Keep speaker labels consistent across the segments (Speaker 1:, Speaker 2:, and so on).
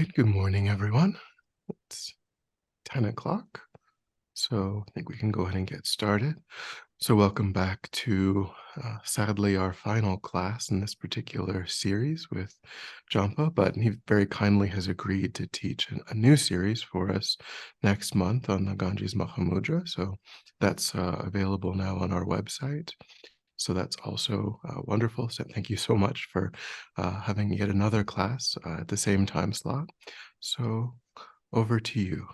Speaker 1: right, good morning, everyone. It's 10 o'clock, so I think we can go ahead and get started. So welcome back to, sadly, our final class in this particular series with Jhampa, but he very kindly has agreed to teach a new series for us next month on the Ganges Mahamudra. So that's available now on our website. So that's also wonderful. So thank you so much for having yet another class at the same time slot. So over to you.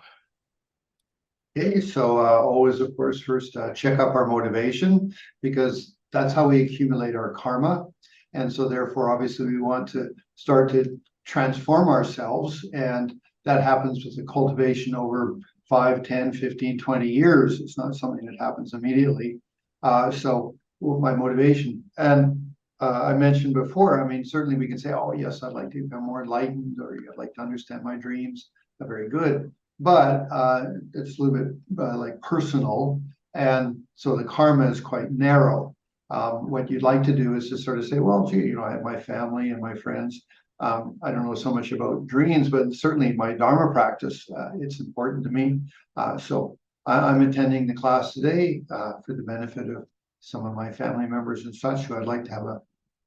Speaker 2: Okay, so always, of course, first check up our motivation, because that's how we accumulate our karma. And so therefore, obviously, we want to start to transform ourselves. And that happens with the cultivation over 5, 10, 15, 20 years. It's not something that happens immediately. So my motivation. And I mentioned before, I mean, certainly we can say, oh, yes, I'd like to become more enlightened, or I'd like to understand my dreams. Very good. But it's a little bit like personal. And so the karma is quite narrow. What you'd like to do is to sort of say, well, gee, I have my family and my friends. I don't know so much about dreams, but certainly my Dharma practice, it's important to me. So I'm attending the class today for the benefit of some of my family members and such, who I'd like to have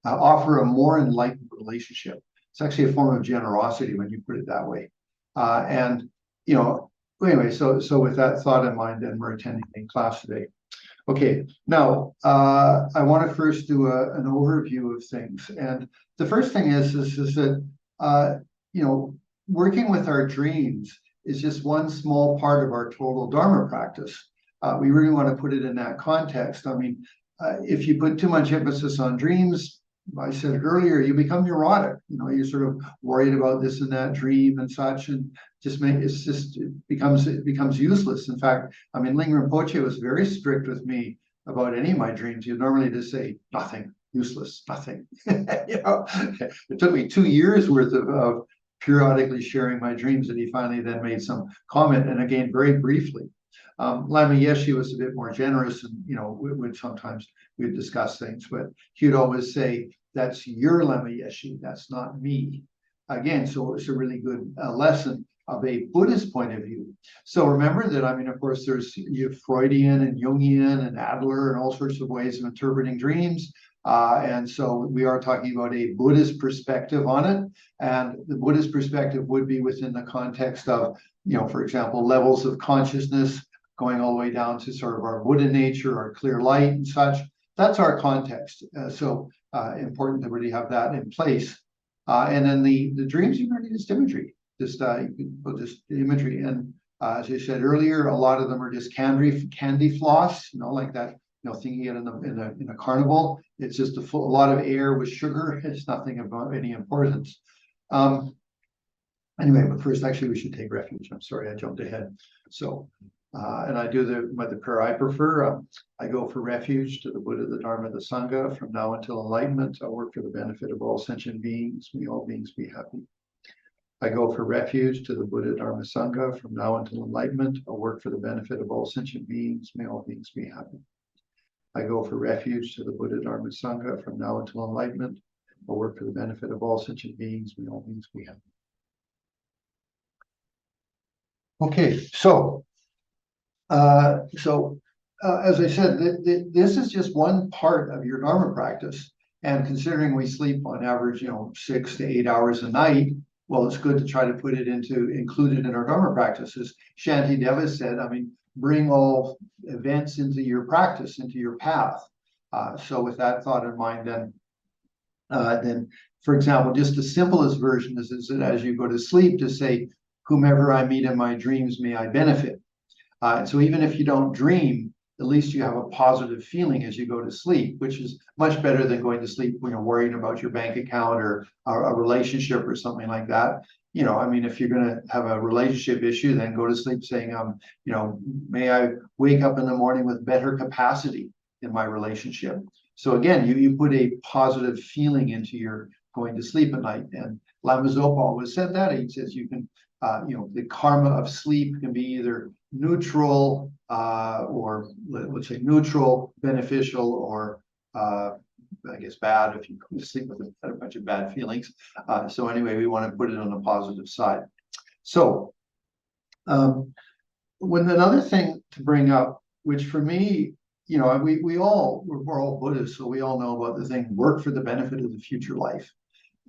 Speaker 2: offer a more enlightened relationship. It's actually a form of generosity when you put it that way. And anyway, so with that thought in mind, then we're attending the class today. Okay, now I want to first do an overview of things. And the first thing is that working with our dreams is just one small part of our total Dharma practice. We really want to put it in that context. I mean, if you put too much emphasis on dreams, I said it earlier, you become neurotic. You're sort of worried about this and that dream and such, and it becomes useless. In fact, I mean, Ling Rinpoche was very strict with me about any of my dreams. He'd normally just say nothing, useless, nothing. It took me 2 years worth of periodically sharing my dreams, and he finally then made some comment, and again, very briefly. Lama Yeshe was a bit more generous, and would sometimes we'd discuss things, but he'd always say, "That's your Lama Yeshe, that's not me." Again, so it's a really good lesson of a Buddhist point of view. So remember that, I mean, of course, you have Freudian and Jungian and Adler and all sorts of ways of interpreting dreams. And so we are talking about a Buddhist perspective on it. And the Buddhist perspective would be within the context of, for example, levels of consciousness going all the way down to sort of our Buddha nature, our clear light and such. That's our context. So important to really have that in place. And then the dreams, you really just imagery, just imagery. And as I said earlier, a lot of them are just candy floss, like that, thing you get in a carnival. It's just a lot of air with sugar. It's nothing of any importance. Anyway, but first, actually, we should take refuge. I'm sorry, I jumped ahead. So, and I do the prayer I prefer. I go for refuge to the Buddha, the Dharma, the Sangha. From now until enlightenment, I'll work for the benefit of all sentient beings. May all beings be happy. I go for refuge to the Buddha, Dharma, Sangha. From now until enlightenment, I'll work for the benefit of all sentient beings. May all beings be happy. I go for refuge to the Buddha, Dharma, Sangha. From now until enlightenment, I'll work for the benefit of all sentient beings. May all beings be happy. Okay, so as I said, this is just one part of your Dharma practice. And considering we sleep on average, 6 to 8 hours a night, well, it's good to try to include it in our Dharma practices. Shantideva said, I mean, bring all events into your practice, into your path. So with that thought in mind, then, for example, just the simplest version is that as you go to sleep, to say, whomever I meet in my dreams, may I benefit. So even if you don't dream, at least you have a positive feeling as you go to sleep, which is much better than going to sleep when you're worrying about your bank account or a relationship or something like that. I mean, if you're going to have a relationship issue, then go to sleep saying, may I wake up in the morning with better capacity in my relationship. So again, you put a positive feeling into your going to sleep at night. And Lama Zopa always said that. He says you can, the karma of sleep can be either neutral or let's say neutral, beneficial, or I guess bad if you go to sleep with a bunch of bad feelings. So anyway, we want to put it on the positive side. So when another thing to bring up, which for me, we're all Buddhists, so we all know about the thing, work for the benefit of the future life.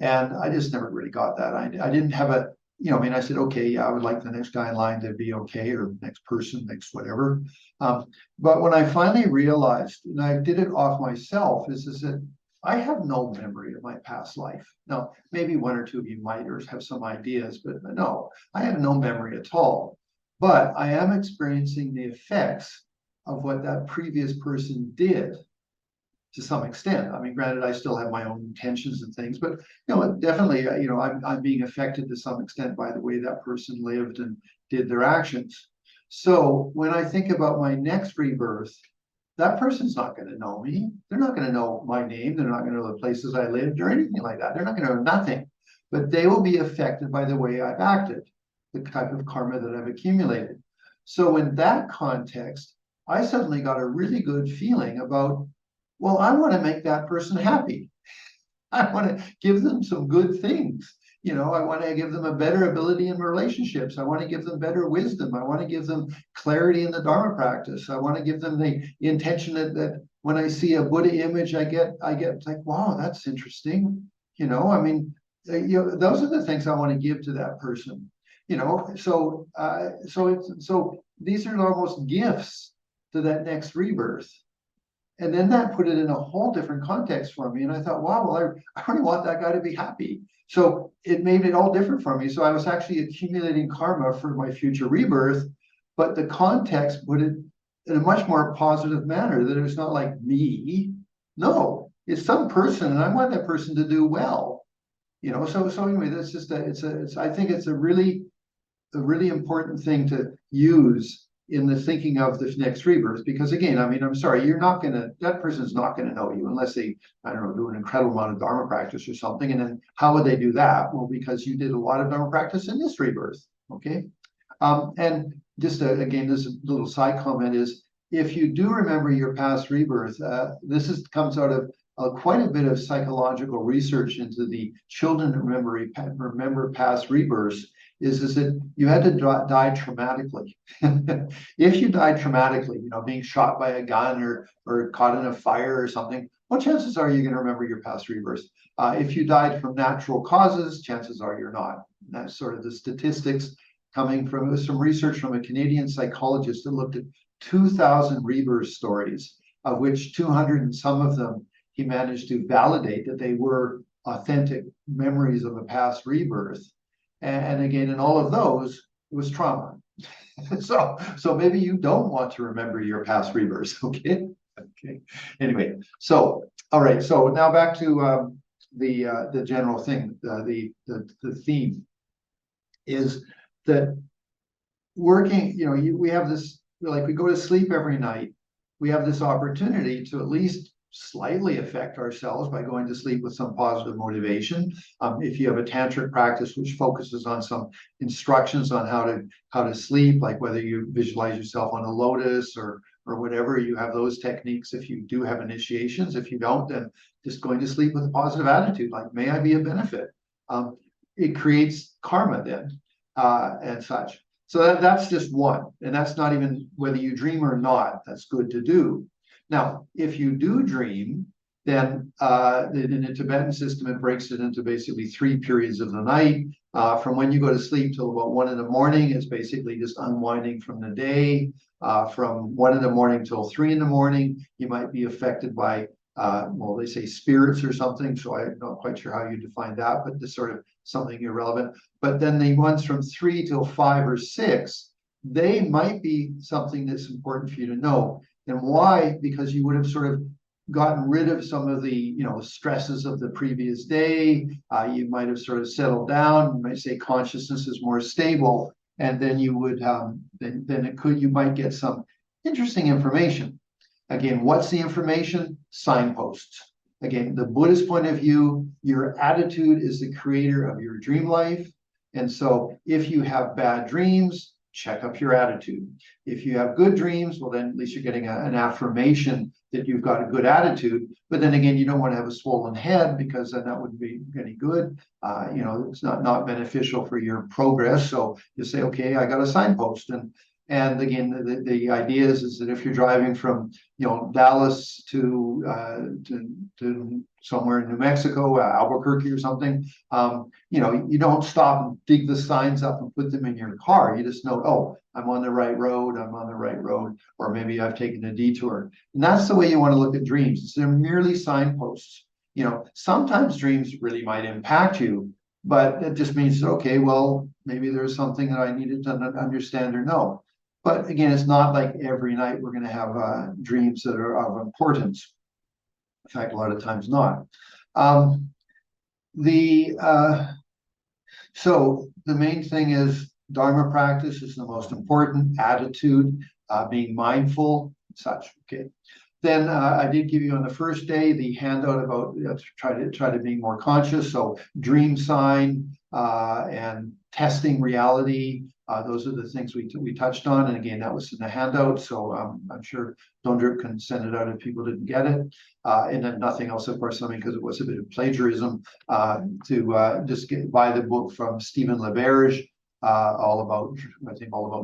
Speaker 2: And I just never really got that. I didn't have I said, okay, yeah, I would like the next guy in line to be okay, or next person, next whatever. But when I finally realized, and I did it off myself, is that I have no memory of my past life. Now, maybe one or two of you might or have some ideas, but no, I have no memory at all. But I am experiencing the effects of what that previous person did to some extent. I mean, granted, I still have my own intentions and things, but definitely, I'm being affected to some extent by the way that person lived and did their actions. So when I think about my next rebirth, that person's not going to know me. They're not going to know my name. They're not going to know the places I lived or anything like that. They're not going to know nothing, but they will be affected by the way I've acted, the type of karma that I've accumulated. So in that context, I suddenly got a really good feeling about, well, I want to make that person happy. I want to give them some good things. I want to give them a better ability in relationships. I want to give them better wisdom. I want to give them clarity in the Dharma practice. I want to give them the intention that when I see a Buddha image, I get like, wow, that's interesting. Those are the things I want to give to that person. So these are almost gifts to that next rebirth. And then that put it in a whole different context for me. And I thought, wow, well, I really want that guy to be happy. So it made it all different for me. So I was actually accumulating karma for my future rebirth, but the context put it in a much more positive manner, that it's not like me. No, it's some person, and I want that person to do well. So anyway, that's just I think it's a really important thing to use in the thinking of the next rebirth, because again, I'm sorry, that person's not gonna know you unless they, I don't know, do an incredible amount of Dharma practice or something. And then how would they do that? Well, because you did a lot of Dharma practice in this rebirth, okay? And just again, this little side comment is, if you do remember your past rebirth, comes out of quite a bit of psychological research into the children remember past rebirths, is that you had to die traumatically. If you died traumatically, being shot by a gun or caught in a fire or something, what chances are you going to remember your past rebirth? If you died from natural causes, chances are you're not. And that's sort of the statistics coming from some research from a Canadian psychologist that looked at 2,000 rebirth stories, of which 200 and some of them he managed to validate that they were authentic memories of a past rebirth. And again, in all of those, it was trauma. So maybe you don't want to remember your past rebirths, okay? Okay. Anyway, so all right. So now back to the general thing. The theme is that working. We have this, like, we go to sleep every night. We have this opportunity to at least slightly affect ourselves by going to sleep with some positive motivation. If you have a tantric practice which focuses on some instructions on how to sleep, like whether you visualize yourself on a lotus or whatever, you have those techniques. If you do have initiations, if you don't, then just going to sleep with a positive attitude, like, may I be a benefit. It creates karma then, and such. So that's just one, and that's not even whether you dream or not. That's good to do. Now, if you do dream, then in the Tibetan system, it breaks it into basically 3 periods of the night. From when you go to sleep till about 1 in the morning, it's basically just unwinding from the day. From 1 in the morning till 3 in the morning, you might be affected by, they say spirits or something. So I'm not quite sure how you define that, but this sort of something irrelevant. But then the ones from 3 till 5 or 6, they might be something that's important for you to know. And why? Because you would have sort of gotten rid of some of the stresses of the previous day. You might have sort of settled down. You might say consciousness is more stable, and then you would you might get some interesting information. Again, what's the information? Signposts. Again, the Buddhist point of view, your attitude is the creator of your dream life. And so if you have bad dreams, check up your attitude. If you have good dreams, well, then at least you're getting an affirmation that you've got a good attitude. But then again, you don't want to have a swollen head, because then that wouldn't be any good. It's not beneficial for your progress. So you say, okay, I got a signpost. And again, the idea is that if you're driving from Dallas to somewhere in New Mexico, Albuquerque or something, you don't stop and dig the signs up and put them in your car. You just know, oh, I'm on the right road, or maybe I've taken a detour. And that's the way you want to look at dreams. They're merely signposts. Sometimes dreams really might impact you, but it just means, okay, well, maybe there's something that I needed to understand or know. But again, it's not like every night we're going to have dreams that are of importance. In fact, a lot of times not. So the main thing is Dharma practice is the most important. Attitude, being mindful, such. Okay. Then I did give you on the first day the handout about try to be more conscious. So dream sign and testing reality. Those are the things we touched on. And again, that was in the handout. So I'm sure Dondrip can send it out if people didn't get it. And then nothing else, of course, because it was a bit of plagiarism, to just buy the book from Stephen LaBerge, all about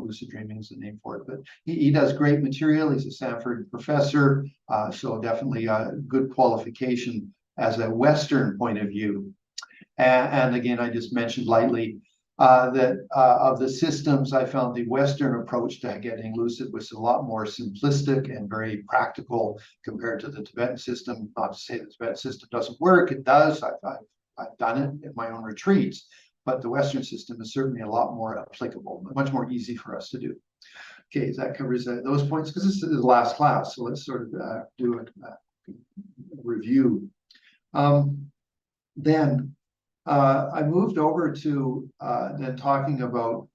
Speaker 2: lucid dreaming is the name for it. But he does great material. He's a Stanford professor. So definitely a good qualification as a Western point of view. And again, I just mentioned lightly that of the systems, I found the Western approach to getting lucid was a lot more simplistic and very practical compared to the Tibetan system. Not to say the Tibetan system doesn't work, it does. I've done it in my own retreats, but the Western system is certainly a lot more applicable, much more easy for us to do. Okay, that covers those points, because this is the last class, so let's sort of do a review. Then I moved over to then talking about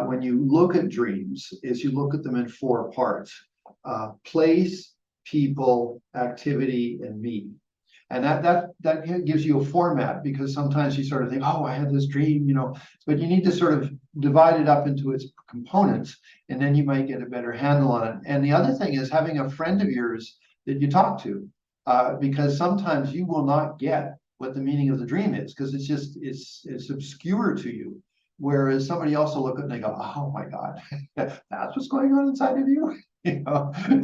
Speaker 2: when you look at dreams, is you look at them in 4 parts: place, people, activity, and me. And that gives you a format, because sometimes you sort of think, oh, I had this dream, but you need to sort of divide it up into its components, and then you might get a better handle on it. And the other thing is having a friend of yours that you talk to, because sometimes you will not get what the meaning of the dream is, because it's obscure to you. Whereas somebody else will look at it and they go, oh my God, that's what's going on inside of you.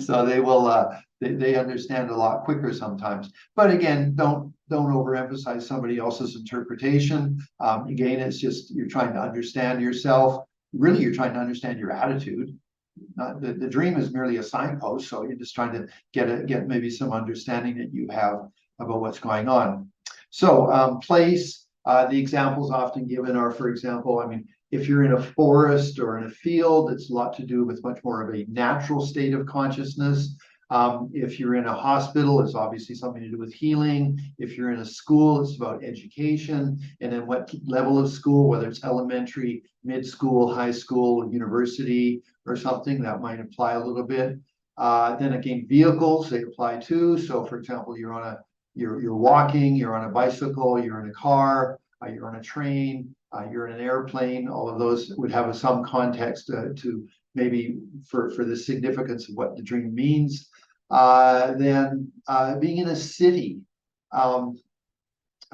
Speaker 2: So they will they understand a lot quicker sometimes. But again, don't overemphasize somebody else's interpretation. Again, it's just you're trying to understand yourself. Really, you're trying to understand your attitude. The dream is merely a signpost, so you're just trying to get maybe some understanding that you have about what's going on. So place, the examples often given are, for example, if you're in a forest or in a field, it's a lot to do with much more of a natural state of consciousness. If you're in a hospital, it's obviously something to do with healing. If you're in a school, it's about education. And then what level of school, whether it's elementary, mid-school, high school, university, or something, that might apply a little bit. Then again, vehicles, they apply too. So for example, you're walking, you're on a bicycle, you're in a car, you're on a train, you're in an airplane. All of those would have some context to maybe for the significance of what the dream means. Then being in a city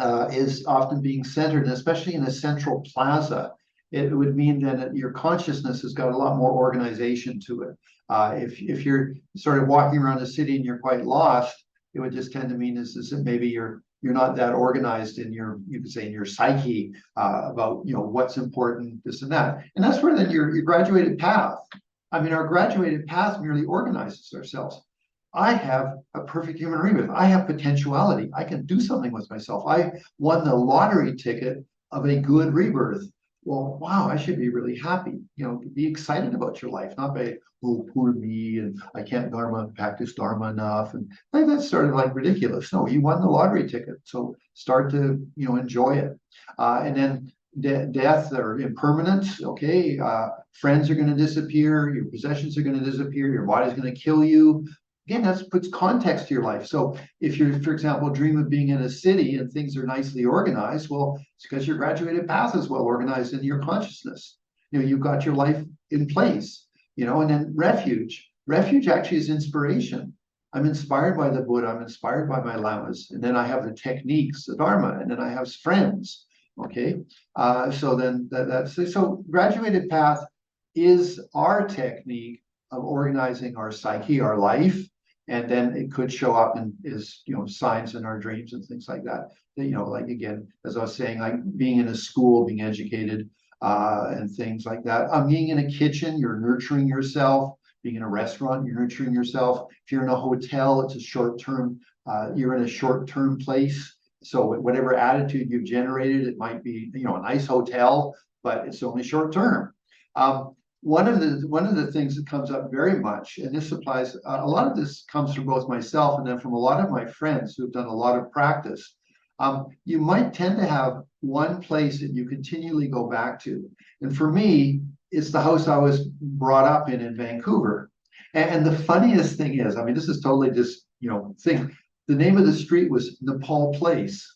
Speaker 2: is often being centered, and especially in a central plaza. It would mean then that your consciousness has got a lot more organization to it. If you're sort of walking around the city and you're quite lost, it would just tend to mean is that maybe you're not that organized in you could say in your psyche about what's important, this and that. And that's where then your graduated path. Our graduated path merely organizes ourselves. I have a perfect human rebirth. I have potentiality. I can do something with myself. I won the lottery ticket of a good rebirth. Well, wow, I should be really happy. Be excited about your life, not by, oh, poor me, and I can't practice Dharma enough. And that's sort of like ridiculous. No, you won the lottery ticket. So start to, enjoy it. And then death or impermanence. Okay. Friends are going to disappear. Your possessions are going to disappear. Your body's going to kill you. Again, that puts context to your life. So if you're, for example, dream of being in a city and things are nicely organized, well, it's because your graduated path is well organized in your consciousness. you've got your life in place, and then refuge actually is inspiration. I'm inspired by the Buddha, I'm inspired by my lamas, and then I have the techniques, the Dharma, and then I have friends. Okay, so then that's so graduated path is our technique of organizing our psyche, our life, and then it could show up in is signs in our dreams and things like that. Like again, as I was saying, like being in a school, being educated, and things like that. Being in a kitchen, you're nurturing yourself. Being in a restaurant, you're nurturing yourself. If you're in a hotel, it's a short-term. You're in a short-term place. So whatever attitude you've generated, it might be a nice hotel, but it's only short-term. One of the things that comes up very much, and this applies, a lot of this comes from both myself and then from a lot of my friends who've done a lot of practice. You might tend to have one place that you continually go back to. And for me, it's the house I was brought up in Vancouver. And the funniest thing is, I mean, this is totally just, thing. The name of the street was Nepal Place.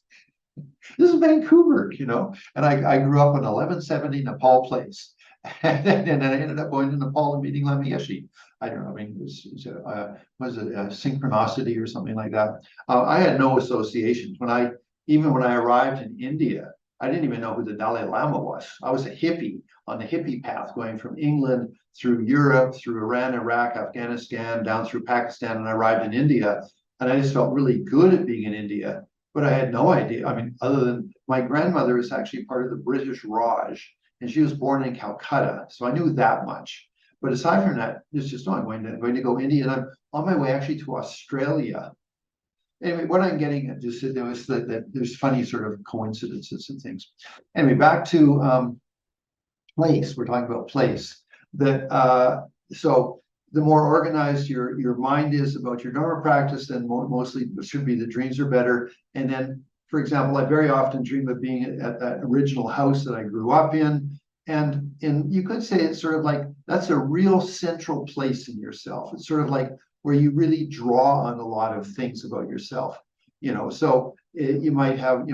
Speaker 2: This is Vancouver, and I grew up in 1170 Nepal Place. And then I ended up going to Nepal and meeting Lama Yeshe. I don't know, I mean, was it a synchronicity or something like that? I had no associations. Even when I arrived in India, I didn't even know who the Dalai Lama was. I was a hippie on the hippie path, going from England through Europe, through Iran, Iraq, Afghanistan, down through Pakistan, and I arrived in India. And I just felt really good at being in India, but I had no idea. I mean, other than my grandmother is actually part of the British Raj, and she was born in Calcutta, so I knew that much. But aside from that, it's just, I'm going to go India, and I'm on my way actually to Australia. Anyway, what I'm getting at just is that there's funny sort of coincidences and things. Anyway, back to place. We're talking about place. So the more organized your mind is about your Dharma practice, then mostly it should be the dreams are better. And then, for example, I very often dream of being at that original house that I grew up in. And you could say it's sort of like that's a real central place in yourself. It's sort of like where you really draw on a lot of things about yourself. So you might have,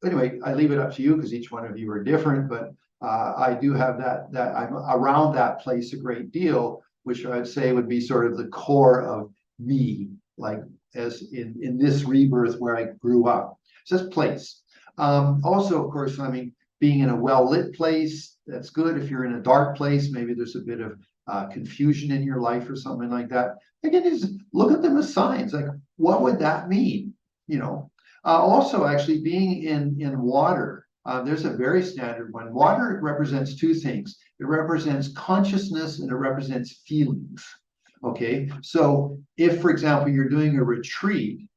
Speaker 2: anyway, I leave it up to you because each one of you are different, but I do have that I'm around that place a great deal, which I'd say would be sort of the core of me, like as in this rebirth where I grew up. So that's place. Also, of course, I mean, being in a well-lit place, that's good. If you're in a dark place, maybe there's a bit of confusion in your life or something like that. Again, just look at them as signs. Like, what would that mean? Also, actually, being in water. There's a very standard one. Water represents two things. It represents consciousness and it represents feelings. Okay, so if, for example, you're doing a retreat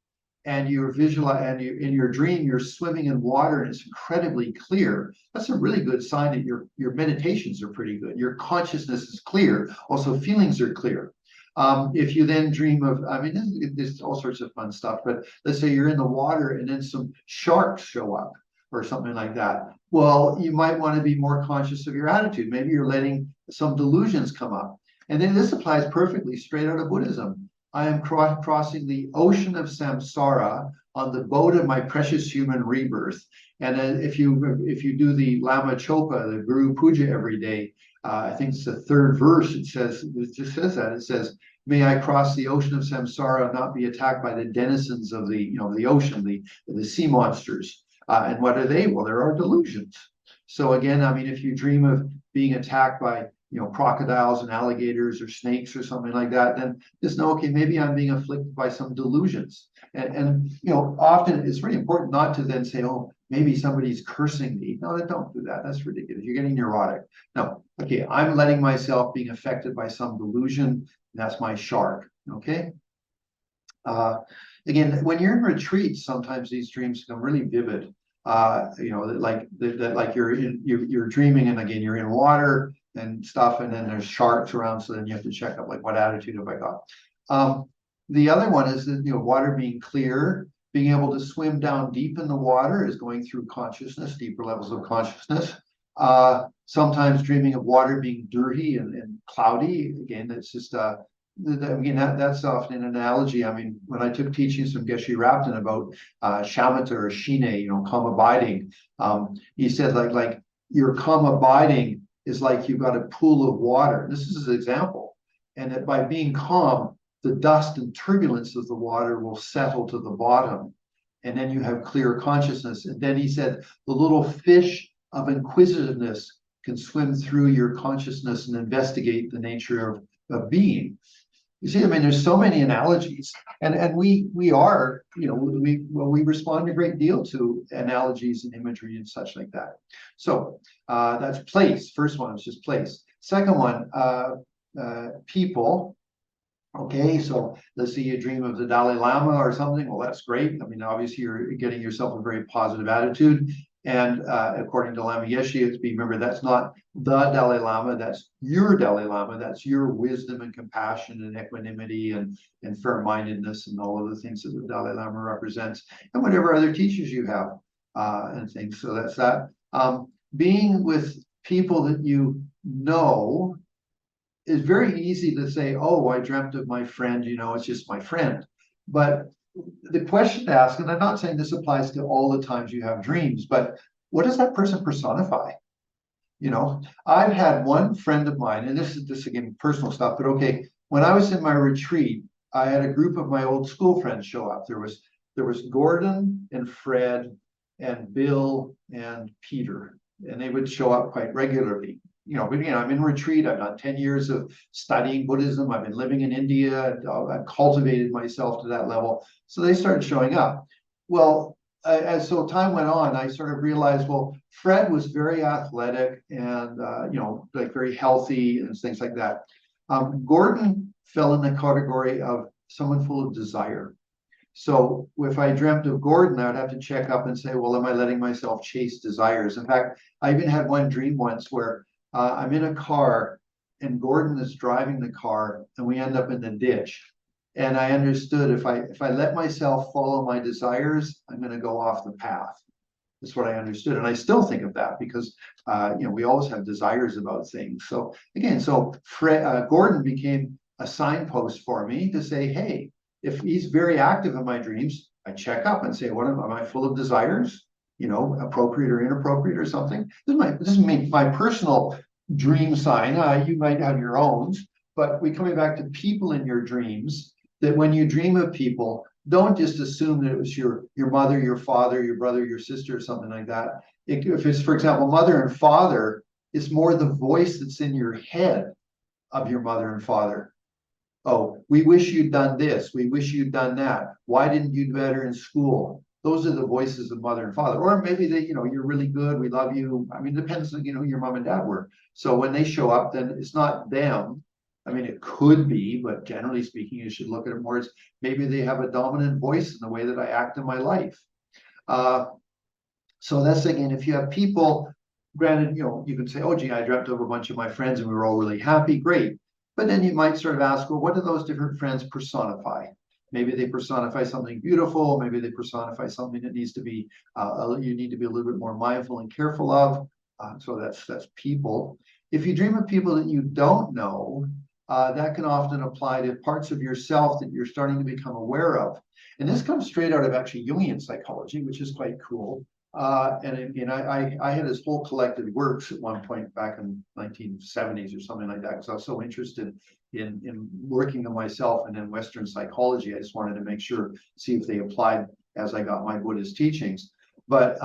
Speaker 2: and you're in your dream, you're swimming in water and it's incredibly clear, that's a really good sign that your meditations are pretty good. Your consciousness is clear. Also, feelings are clear. If you then dream of, I mean, there's all sorts of fun stuff, but let's say you're in the water and then some sharks show up or something like that. Well, you might want to be more conscious of your attitude. Maybe you're letting some delusions come up. And then this applies perfectly straight out of Buddhism. I am crossing the ocean of samsara on the boat of my precious human rebirth. And if you do the Lama Chopa, the Guru Puja every day, I think it's the third verse. It just says that. It says, "May I cross the ocean of samsara and not be attacked by the denizens of the ocean, the sea monsters." And what are they? Well, there are delusions. So again, I mean, if you dream of being attacked by crocodiles and alligators or snakes or something like that, then just know, okay, maybe I'm being afflicted by some delusions. And often it's really important not to then say, oh, maybe somebody's cursing me. No, don't do that. That's ridiculous. You're getting neurotic. No, okay, I'm letting myself being affected by some delusion. That's my shark. Okay. Again, when you're in retreats, sometimes these dreams become really vivid. Like you're dreaming, and again, you're in water and stuff, and then there's sharks around, so then you have to check up, like, what attitude have I got? The other one is that water being clear, being able to swim down deep in the water is going through consciousness, deeper levels of consciousness. Sometimes dreaming of water being dirty and cloudy. Again, it's just that's often an analogy. I mean, when I took teachings from Geshe Rapton about shamatha or shine, calm abiding, he said like your calm abiding is like you've got a pool of water. This is an example. And that by being calm, the dust and turbulence of the water will settle to the bottom. And then you have clear consciousness. And then he said, the little fish of inquisitiveness can swim through your consciousness and investigate the nature of being. You see, I mean, there's so many analogies, and we are, we respond a great deal to analogies and imagery and such like that. So that's place. First one is just place. Second one, people. Okay, so let's say you dream of the Dalai Lama or something. Well, that's great. I mean, obviously you're getting yourself a very positive attitude. And according to Lama Yeshe, remember, that's not the Dalai Lama, that's your Dalai Lama, that's your wisdom and compassion and equanimity and fair-mindedness and all of the things that the Dalai Lama represents, and whatever other teachers you have and things. So that's that. Being with people that you know is very easy to say, oh, I dreamt of my friend, it's just my friend. But the question to ask, and I'm not saying this applies to all the times you have dreams, but what does that person personify? I've had one friend of mine, and this is again personal stuff, but okay, when I was in my retreat, I had a group of my old school friends show up. There was Gordon and Fred and Bill and Peter, and they would show up quite regularly. I'm in retreat. I've done 10 years of studying Buddhism. I've been living in India. I've cultivated myself to that level. So they started showing up. Well, as so time went on, I sort of realized, well, Fred was very athletic and, like very healthy and things like that. Gordon fell in the category of someone full of desire. So if I dreamt of Gordon, I would have to check up and say, well, am I letting myself chase desires? In fact, I even had one dream once where I'm in a car and Gordon is driving the car and we end up in the ditch. And I understood if I let myself follow my desires, I'm going to go off the path. That's what I understood. And I still think of that because, we always have desires about things. So again, Gordon became a signpost for me to say, hey, if he's very active in my dreams, I check up and say, am I full of desires? Appropriate or inappropriate or something. This is my personal dream sign. You might have your own, but coming back to people in your dreams, that when you dream of people, don't just assume that it was your mother, your father, your brother, your sister, or something like that. If it's, for example, mother and father, it's more the voice that's in your head of your mother and father. Oh, we wish you'd done this. We wish you'd done that. Why didn't you do better in school? Those are the voices of mother and father. Or maybe they, you're really good. We love you. I mean, it depends on, who your mom and dad were. So when they show up, then it's not them. I mean, it could be, but generally speaking, you should look at it more as maybe they have a dominant voice in the way that I act in my life. So that's, again, if you have people, granted, you can say, oh, gee, I dreamt of a bunch of my friends and we were all really happy. Great. But then you might sort of ask, well, what do those different friends personify? Maybe they personify something beautiful. Maybe they personify something that needs to be, you need to be a little bit more mindful and careful of. So that's people. If you dream of people that you don't know, that can often apply to parts of yourself that you're starting to become aware of. And this comes straight out of actually Jungian psychology, which is quite cool. And again, I had his whole collected works at one point back in 1970s or something like that, because I was so interested in working on myself and in Western psychology. I just wanted to make sure, see if they applied as I got my Buddhist teachings. But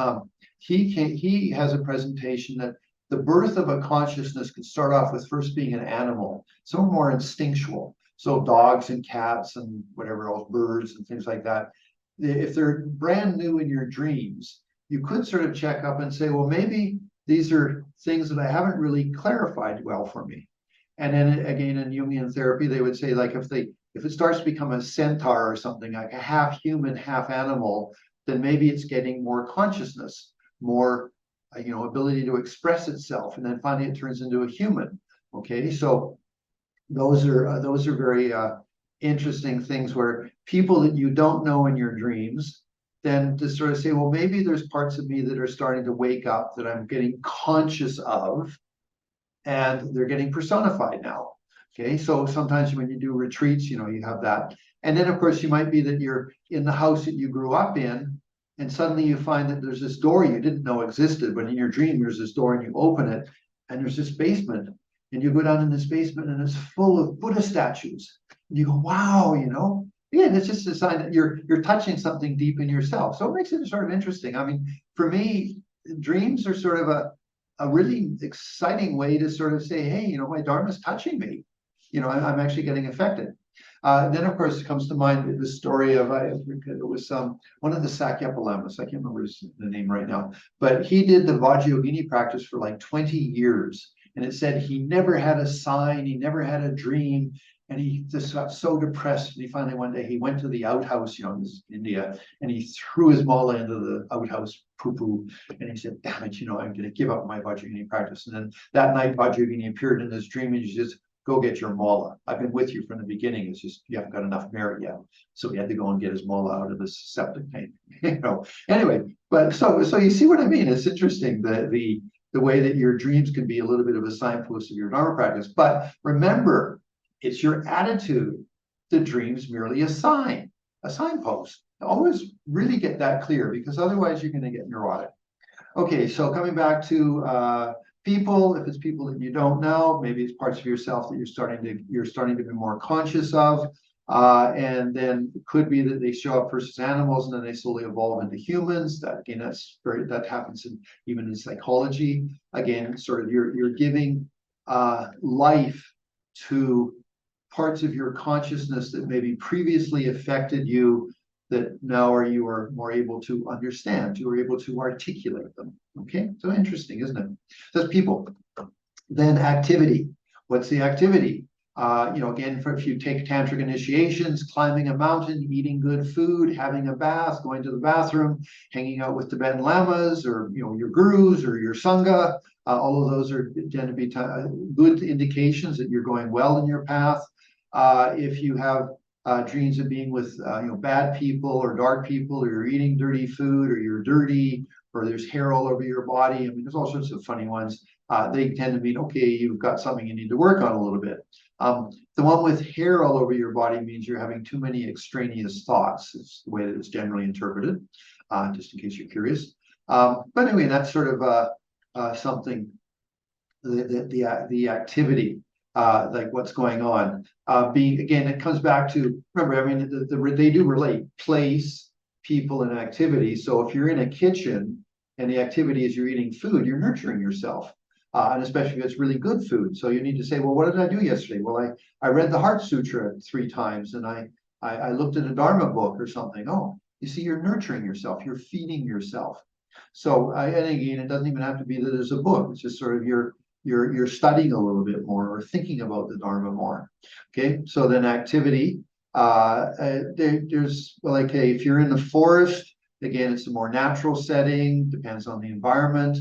Speaker 2: he has a presentation that the birth of a consciousness could start off with first being an animal, some more instinctual. So dogs and cats and whatever else, birds and things like that. If they're brand new in your dreams, you could sort of check up and say, well, maybe these are things that I haven't really clarified well for me. And then again, in Jungian therapy, they would say, like, if it starts to become a centaur or something, like a half human, half animal, then maybe it's getting more consciousness, more, ability to express itself. And then finally it turns into a human. Okay, so those are very interesting things where people that you don't know in your dreams, then to sort of say, well, maybe there's parts of me that are starting to wake up that I'm getting conscious of, and they're getting personified now. Okay, so sometimes when you do retreats, you have that. And then, of course, you might be that you're in the house that you grew up in, and suddenly you find that there's this door you didn't know existed, but in your dream, there's this door and you open it, and there's this basement, and you go down in this basement and it's full of Buddha statues. And you go, wow, again, it's just a sign that you're touching something deep in yourself. So it makes it sort of interesting. I mean, for me, dreams are sort of a really exciting way to sort of say, hey, my Dharma's touching me. I'm actually getting affected. Then, of course, it comes to mind the story of, I think it was one of the Sakyapalamas. I can't remember the name right now, but he did the Vajrayogini practice for like 20 years. And it said he never had a sign, he never had a dream, and he just got so depressed. And he finally, one day, he went to the outhouse, in India, and he threw his mala into the outhouse poo-poo. And he said, damn it, I'm going to give up my Vajrayogini practice. And then that night, Vajrayogini appeared in his dream, and he says, go get your mala. I've been with you from the beginning. It's just you haven't got enough merit yet. So he had to go and get his mala out of his septic tank. Anyway, but so you see what I mean? It's interesting the way that your dreams can be a little bit of a signpost of your Dharma practice. But remember, it's your attitude. The dream's merely a signpost. Always really get that clear, because otherwise you're going to get neurotic. Okay, so coming back to people, if it's people that you don't know, maybe it's parts of yourself that you're starting to be more conscious of. And then it could be that they show up first as animals and then they slowly evolve into humans. That again, that happens even in psychology. Again, sort of you're giving life to parts of your consciousness that maybe previously affected you, that now you are more able to understand, you are able to articulate them. Okay, so interesting, isn't it? That's people. Then activity. What's the activity? Again, if you take tantric initiations, climbing a mountain, eating good food, having a bath, going to the bathroom, hanging out with Tibetan lamas, or your gurus or your sangha, all of those tend to be good indications that you're going well in your path. If you have dreams of being with bad people or dark people, or you're eating dirty food, or you're dirty, or there's hair all over your body. I mean, there's all sorts of funny ones. They tend to mean, okay, you've got something you need to work on a little bit. The one with hair all over your body means you're having too many extraneous thoughts. It's the way that it's generally interpreted, just in case you're curious. But anyway, that's sort of something, the activity, like what's going on. Again, it comes back to, remember, I mean, they do relate place, people, and activity. So if you're in a kitchen and the activity is you're eating food, you're nurturing yourself. And especially if it's really good food. So you need to say, well, what did I do yesterday? Well, I read the Heart Sutra 3 times, and I looked at a Dharma book or something. Oh, you see, you're nurturing yourself, you're feeding yourself. So, and again, it doesn't even have to be that there's a book. It's just sort of you're studying a little bit more, or thinking about the Dharma more. Okay, so then activity. There's like, if you're in the forest, again, it's a more natural setting, depends on the environment.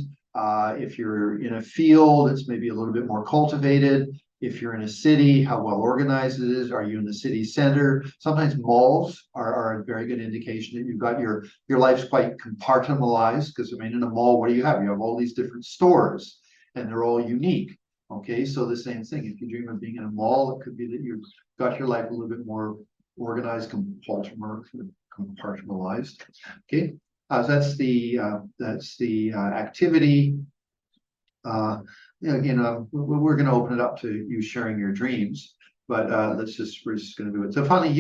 Speaker 2: If you're in a field, it's maybe a little bit more cultivated. If you're in a city, how well organized it is. Are you in the city center? Sometimes malls are a very good indication that you've got your life's quite compartmentalized, because I mean, in a mall, what do you have? You have all these different stores, and they're all unique. Okay, so the same thing. If you dream of being in a mall, it could be that you've got your life a little bit more organized, compartmentalized. Okay. So that's the activity. Again, we're going to open it up to you sharing your dreams, but we're just going to do it. So finally,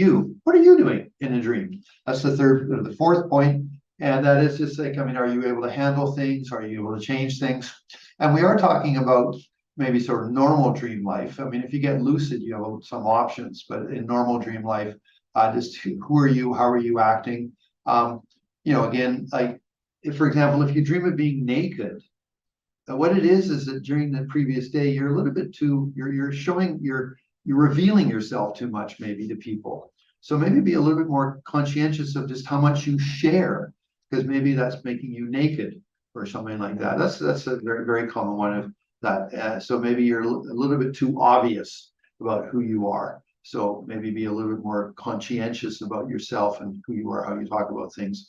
Speaker 2: what are you doing in a dream? That's the fourth point, and that is just like, I mean, are you able to handle things? Are you able to change things? And we are talking about maybe sort of normal dream life. I mean, if you get lucid, you have some options, but in normal dream life, just who are you? How are you acting? Again, like, for example, if you dream of being naked, what it is that during the previous day, you're a little bit you're revealing yourself too much, maybe, to people. So maybe be a little bit more conscientious of just how much you share, because maybe that's making you naked or something like that. That's a very, very common one of that. So maybe you're a little bit too obvious about who you are. So maybe be a little bit more conscientious about yourself and who you are, how you talk about things.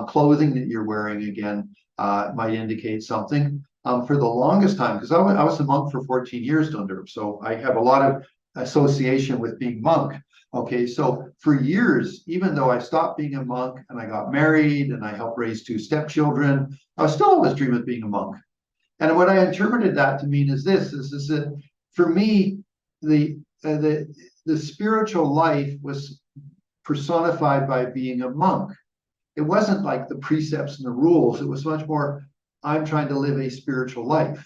Speaker 2: Clothing that you're wearing, again, might indicate something. For the longest time, because I was a monk for 14 years, Dundurp, so I have a lot of association with being monk. Okay, so for years, even though I stopped being a monk and I got married and I helped raise 2 stepchildren, I was still always dreaming of being a monk. And what I interpreted that to mean is this: is that for me, the spiritual life was personified by being a monk. It wasn't like the precepts and the rules. It was much more, I'm trying to live a spiritual life.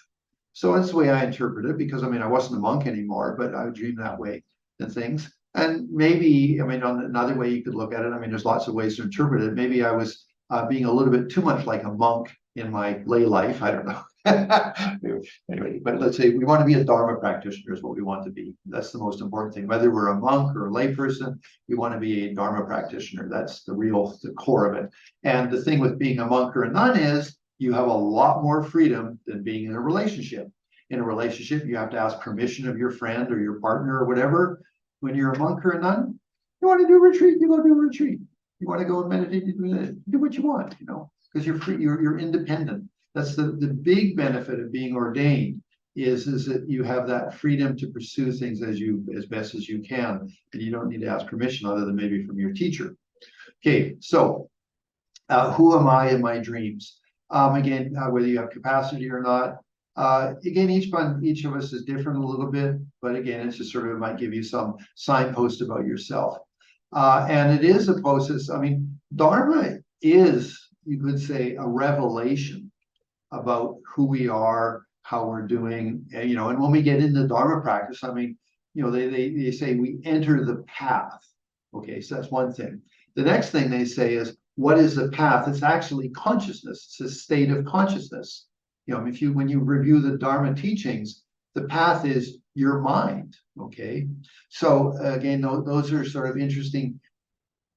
Speaker 2: So that's the way I interpret it, because I mean, I wasn't a monk anymore, but I would dream that way and things. And maybe, I mean, on another way you could look at it, I mean, there's lots of ways to interpret it. Maybe I was being a little bit too much like a monk in my lay life. I don't know. Anyway, but let's say we want to be a Dharma practitioner is what we want to be. That's the most important thing. Whether we're a monk or a layperson, we want to be a Dharma practitioner. That's the core of it. And the thing with being a monk or a nun is you have a lot more freedom than being in a relationship. In a relationship, you have to ask permission of your friend or your partner or whatever. When you're a monk or a nun, you want to do a retreat, you go do a retreat. You want to go and meditate, you do what you want, because you're free, you're independent. That's the big benefit of being ordained is that you have that freedom to pursue things as best as you can, and you don't need to ask permission other than maybe from your teacher. Okay, so who am I in my dreams? Again, whether you have capacity or not. Again, each of us is different a little bit, but again, it's just sort of, it might give you some signpost about yourself. And it is a process. I mean, Dharma is, you could say, a revelation about who we are, how we're doing, and when we get into Dharma practice, I mean, they say we enter the path. Okay, so that's one thing. The next thing they say is, what is the path? It's actually consciousness. It's a state of consciousness. When you review the Dharma teachings, the path is your mind. Okay, so again, those are sort of interesting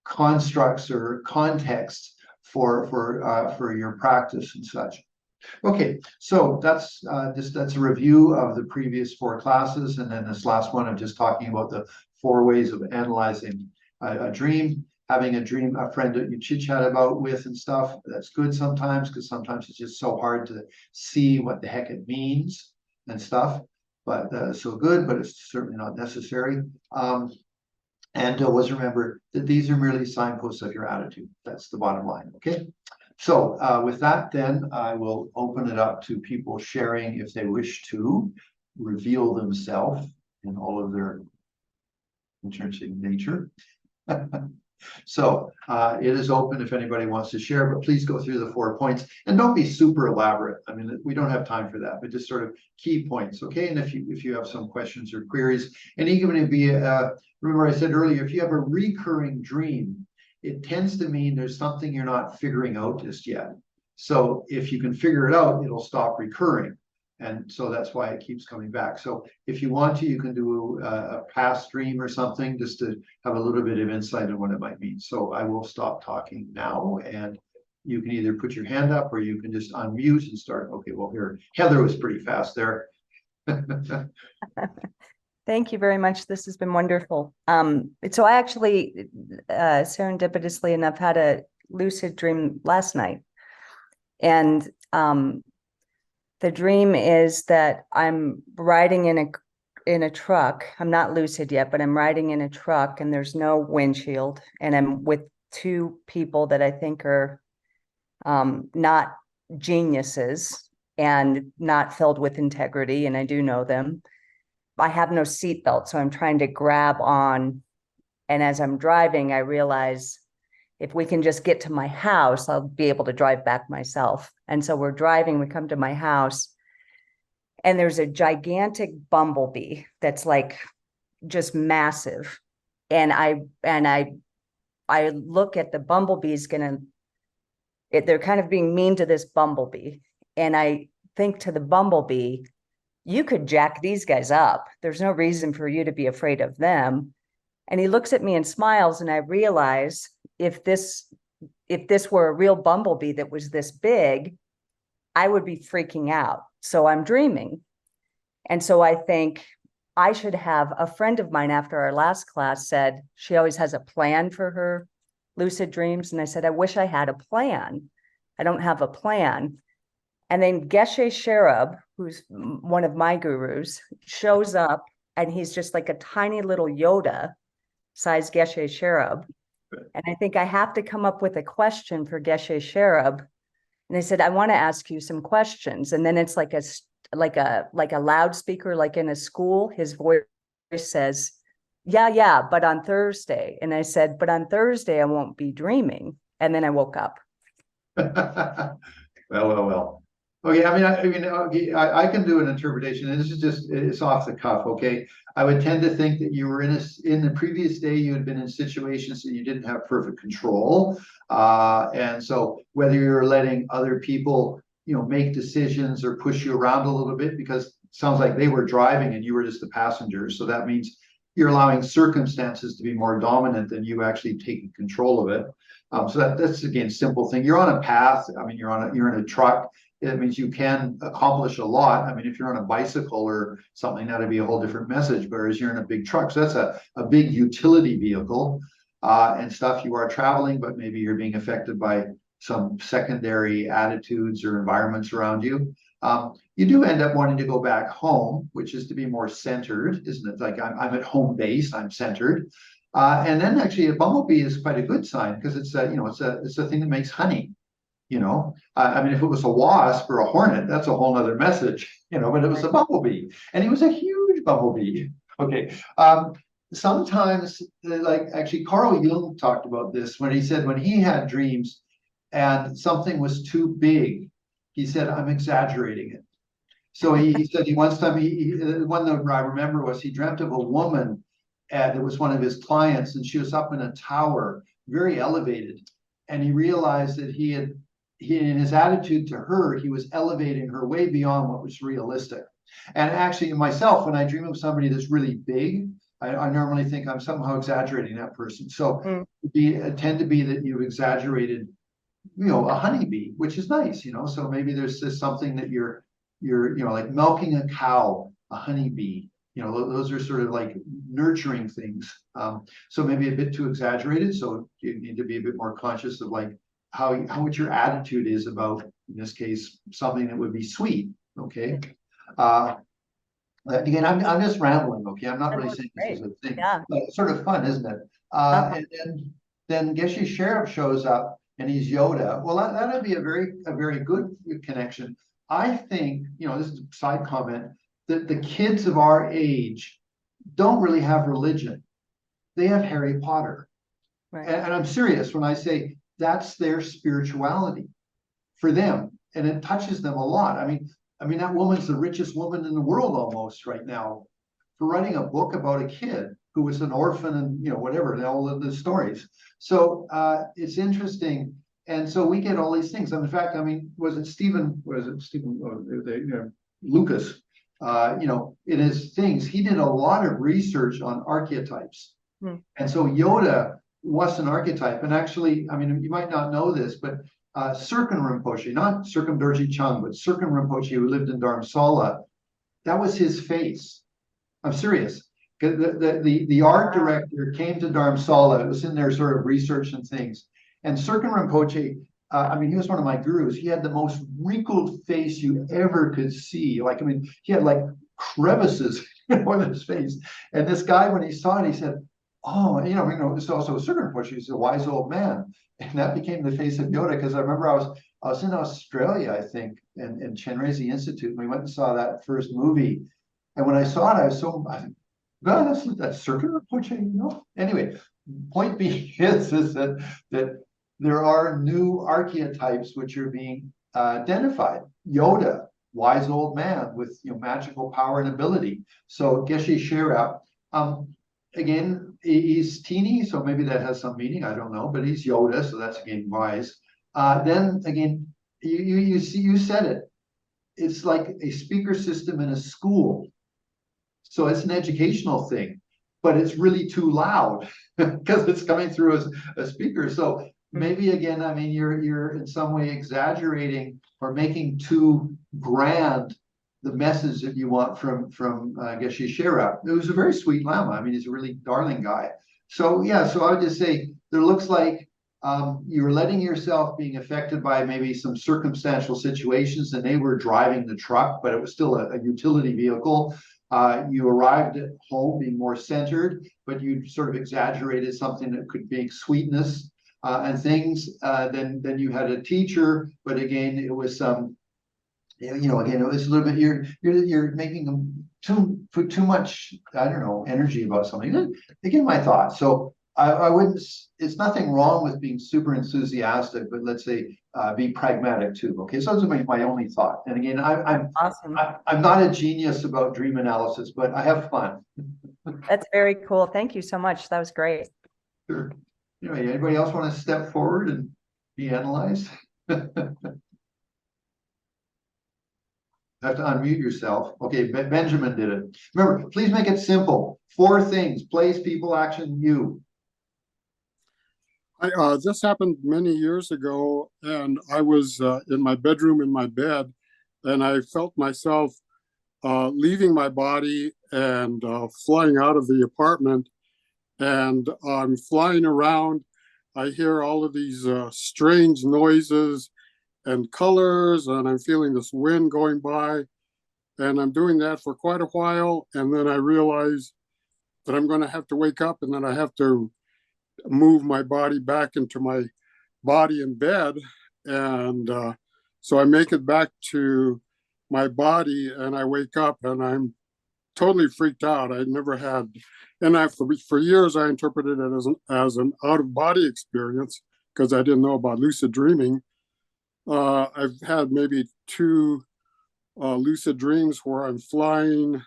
Speaker 2: constructs or contexts for your practice and such. Okay, so that's a review of the previous 4 classes, and then this last one I'm just talking about the 4 ways of analyzing a dream. Having a dream, a friend that you chit chat about with and stuff, that's good sometimes, because sometimes it's just so hard to see what the heck it means and stuff. But so good, but it's certainly not necessary. And always remember that these are merely signposts of your attitude. That's the bottom line. Okay. So with that, then I will open it up to people sharing if they wish to reveal themselves in all of their intrinsic nature. So it is open if anybody wants to share, but please go through the 4 points and don't be super elaborate. I mean, we don't have time for that, but just sort of key points. Okay. And if you have some questions or queries, and even if you, remember I said earlier, if you have a recurring dream, it tends to mean there's something you're not figuring out just yet. So if you can figure it out, it'll stop recurring. And so that's why it keeps coming back. So if you want to, you can do a past dream or something just to have a little bit of insight on what it might mean. So I will stop talking now, and you can either put your hand up or you can just unmute and start. Okay, well, here, Heather was pretty fast there.
Speaker 3: Thank you very much. This has been wonderful. So I actually, serendipitously enough, had a lucid dream last night. And the dream is that I'm riding in a truck. I'm not lucid yet, but I'm riding in a truck and there's no windshield. And I'm with 2 people that I think are not geniuses and not filled with integrity. And I do know them. I have no seatbelt, so I'm trying to grab on. And as I'm driving, I realize if we can just get to my house, I'll be able to drive back myself. And so we're driving, we come to my house, and there's a gigantic bumblebee that's like just massive. And I look at the bumblebee's they're kind of being mean to this bumblebee. And I think to the bumblebee, you could jack these guys up. There's no reason for you to be afraid of them. And he looks at me and smiles, and I realize if this were a real bumblebee that was this big, I would be freaking out. So I'm dreaming. And so I think I should have a friend of mine after our last class said she always has a plan for her lucid dreams. And I said, I wish I had a plan. I don't have a plan. And then Geshe Cherub, who's one of my gurus, shows up, and he's just like a tiny little Yoda size Geshe Cherub. And I think I have to come up with a question for Geshe Cherub And I said, I want to ask you some questions. And then it's like a loudspeaker, like in a school, his voice says, yeah, but on Thursday. And I said, but on Thursday, I won't be dreaming. And then I woke up.
Speaker 2: Well. Okay, okay, I can do an interpretation, and this is just, it's off the cuff, okay? I would tend to think that you were in the previous day, you had been in situations that you didn't have perfect control. And so whether you're letting other people, make decisions or push you around a little bit, because it sounds like they were driving and you were just the passenger. So that means you're allowing circumstances to be more dominant than you actually taking control of it. So that's again, simple thing. You're on a path. I mean, you're in a truck. It means you can accomplish a lot. I mean, if you're on a bicycle or something, that'd be a whole different message. Whereas you're in a big truck, so that's a big utility vehicle and stuff. You are traveling, but maybe you're being affected by some secondary attitudes or environments around you. You do end up wanting to go back home, which is to be more centered, isn't it? Like I'm at home base, I'm centered. And then actually a bumblebee is quite a good sign, because it's a thing that makes honey. I mean, if it was a wasp or a hornet, that's a whole nother message, but it was a bumblebee, and he was a huge bumblebee. Okay. Sometimes, like actually Carl Jung talked about this when he said when he had dreams and something was too big, he said, I'm exaggerating it. So he said one that I remember was he dreamt of a woman, and it was one of his clients, and she was up in a tower, very elevated, and he realized that he in his attitude to her, he was elevating her way beyond what was realistic. And actually myself, when I dream of somebody that's really big, I normally think I'm somehow exaggerating that person. So it tend to be that you've exaggerated, a honeybee, which is nice, so maybe there's just something that you're like milking a cow, a honeybee, those are sort of like nurturing things. So maybe a bit too exaggerated. So you need to be a bit more conscious of like how what your attitude is about, in this case, something that would be sweet. Okay. Again, I'm just rambling. Okay, I'm not really saying this is a thing.
Speaker 3: Yeah.
Speaker 2: But it's sort of fun, isn't it? And then Geshe Sheriff shows up and he's Yoda. Well, that'd be a very good connection. I think, this is a side comment, that the kids of our age don't really have religion. They have Harry Potter.
Speaker 3: Right.
Speaker 2: And I'm serious when I say that's their spirituality for them. And it touches them a lot. I mean, that woman's the richest woman in the world almost right now for writing a book about a kid who was an orphan and, whatever, and all of the stories. So it's interesting. And so we get all these things. And in fact, was it Stephen, Lucas, in his things, he did a lot of research on archetypes. And so Yoda was an archetype. And actually, you might not know this, but Serkan Rinpoche, not Serkan Dorji Chung, but Serkan Rinpoche, who lived in Dharamsala, that was his face. I'm serious. The art director came to Dharamsala. It was in their sort of research and things. And Serkan Rinpoche, he was one of my gurus. He had the most wrinkled face you ever could see. He had like crevices on his face. And this guy, when he saw it, he said, oh, it's also Serkan Rinpoche. He's a wise old man. And that became the face of Yoda, because I remember I was in Australia, I think, in Chenrezig Institute. And we went and saw that first movie. And when I saw it, I think, God, that's Serkan Rinpoche, Anyway, point being is that there are new archetypes which are being identified. Yoda, wise old man with magical power and ability. So Geshe Sheriff, again, he's teeny, so maybe that has some meaning. I don't know, but he's Yoda, so that's again wise. Then again, you see, you said it. It's like a speaker system in a school. So it's an educational thing, but it's really too loud because it's coming through as a speaker. So maybe again, you're in some way exaggerating or making too grand the message that you want from Geshe Sheriff. It was a very sweet Lama. He's a really darling guy. So yeah, so I would just say there looks like you're letting yourself being affected by maybe some circumstantial situations, and they were driving the truck, but it was still a utility vehicle. You arrived at home being more centered, but you sort of exaggerated something that could be sweetness. and things. Then you had a teacher, but again, it was again, it was a little bit, you're making them put too much, I don't know, energy about something. Again, my thoughts. So I wouldn't, it's nothing wrong with being super enthusiastic, but let's say be pragmatic too. Okay, so those are my only thought. And again,
Speaker 3: Awesome.
Speaker 2: I'm not a genius about dream analysis, but I have fun.
Speaker 3: That's very cool. Thank you so much. That was great.
Speaker 2: Sure. Anyway, anybody else want to step forward and be analyzed? Have to unmute yourself. Okay, Benjamin did it. Remember, please make it simple. 4 things: place, people, action, you.
Speaker 4: This happened many years ago, and I was in my bedroom in my bed, and I felt myself leaving my body and flying out of the apartment, and I'm flying around. I hear all of these strange noises and colors, and I'm feeling this wind going by, and I'm doing that for quite a while, and then I realize that I'm going to have to wake up, and then I have to move my body back into my body in bed. And so I make it back to my body, and I wake up, and I'm totally freaked out. I never had, and for years I interpreted it as an out-of-body experience because I didn't know about lucid dreaming. I've had maybe 2 lucid dreams where I'm flying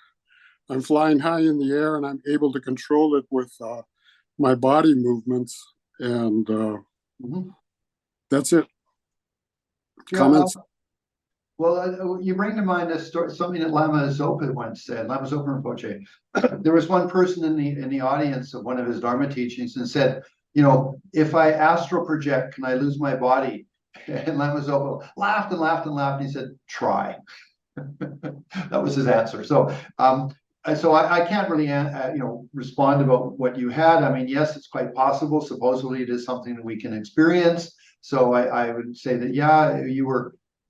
Speaker 4: high in the air, and I'm able to control it with my body movements, and that's it. Comments?
Speaker 2: Well, you bring to mind a story, something that Lama Zopa once said. Lama Zopa Rinpoche. There was one person in the audience of one of his Dharma teachings and said, if I astral project, can I lose my body? And Lama Zopa laughed and laughed and laughed, and he said, try. That was his answer. So I can't really respond about what you had. I mean, yes, it's quite possible. Supposedly it is something that we can experience. So I would say that, yeah,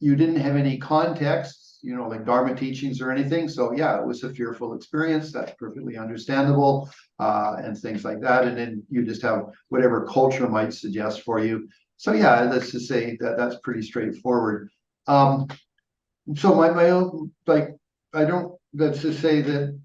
Speaker 2: you didn't have any context, like Dharma teachings or anything. So yeah, it was a fearful experience. That's perfectly understandable, and things like that. And then you just have whatever culture might suggest for you. So yeah, let's just say that that's pretty straightforward. So my own, let's just say that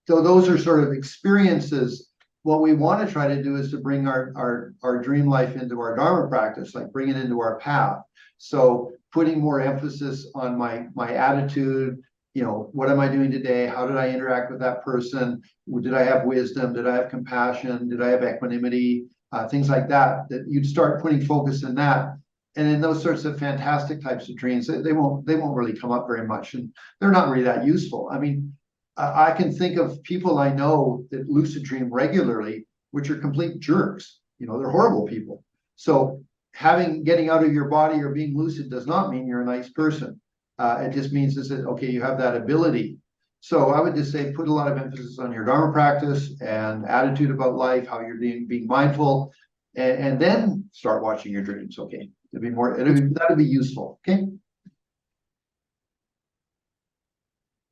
Speaker 2: so those are sort of experiences. What we want to try to do is to bring our dream life into our Dharma practice, like bring it into our path. So putting more emphasis on my attitude, what am I doing today? How did I interact with that person? Did I have wisdom? Did I have compassion? Did I have equanimity? Things like that, that you'd start putting focus in that. And in those sorts of fantastic types of dreams, they won't really come up very much, and they're not really that useful. I mean, I can think of people I know that lucid dream regularly, which are complete jerks. They're horrible people. So getting out of your body or being lucid does not mean you're a nice person. It just means that, okay, you have that ability. So I would just say put a lot of emphasis on your Dharma practice and attitude about life, how you're being mindful, and then start watching your dreams. Okay, that'd be useful. Okay.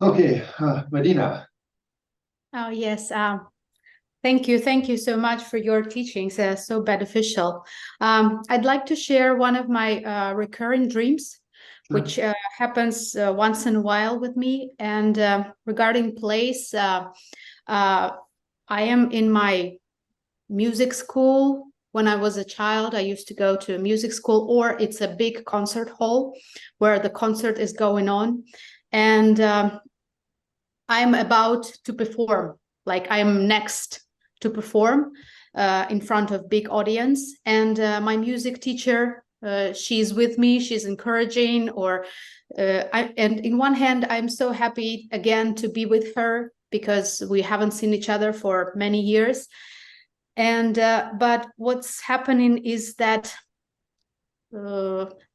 Speaker 2: Okay, Medina.
Speaker 5: Oh, yes. Thank you so much for your teachings. So beneficial. I'd like to share one of my recurring dreams, which happens once in a while with me. And regarding place, I am in my music school. When I was a child, I used to go to a music school, or it's a big concert hall where the concert is going on. And I'm about to perform, like I'm next to perform in front of big audience. And my music teacher, she's with me, she's encouraging, and in one hand, I'm so happy again to be with her because we haven't seen each other for many years. And but what's happening is that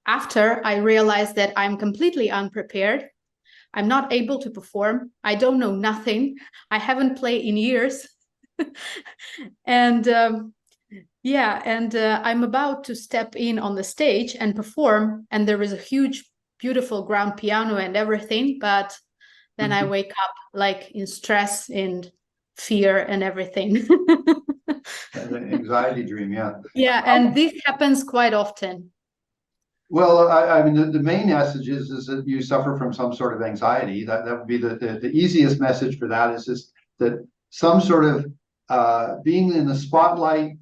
Speaker 5: after I realized that I'm completely unprepared, I'm not able to perform. I don't know nothing. I haven't played in years. And I'm about to step in on the stage and perform. And there is a huge, beautiful grand piano and everything. But then I wake up like in stress and fear and everything.
Speaker 2: an anxiety dream, yeah.
Speaker 5: Yeah, and this happens quite often.
Speaker 2: Well, I mean, the main message is that you suffer from some sort of anxiety. That would be the easiest message for that is just that some sort of being in the spotlight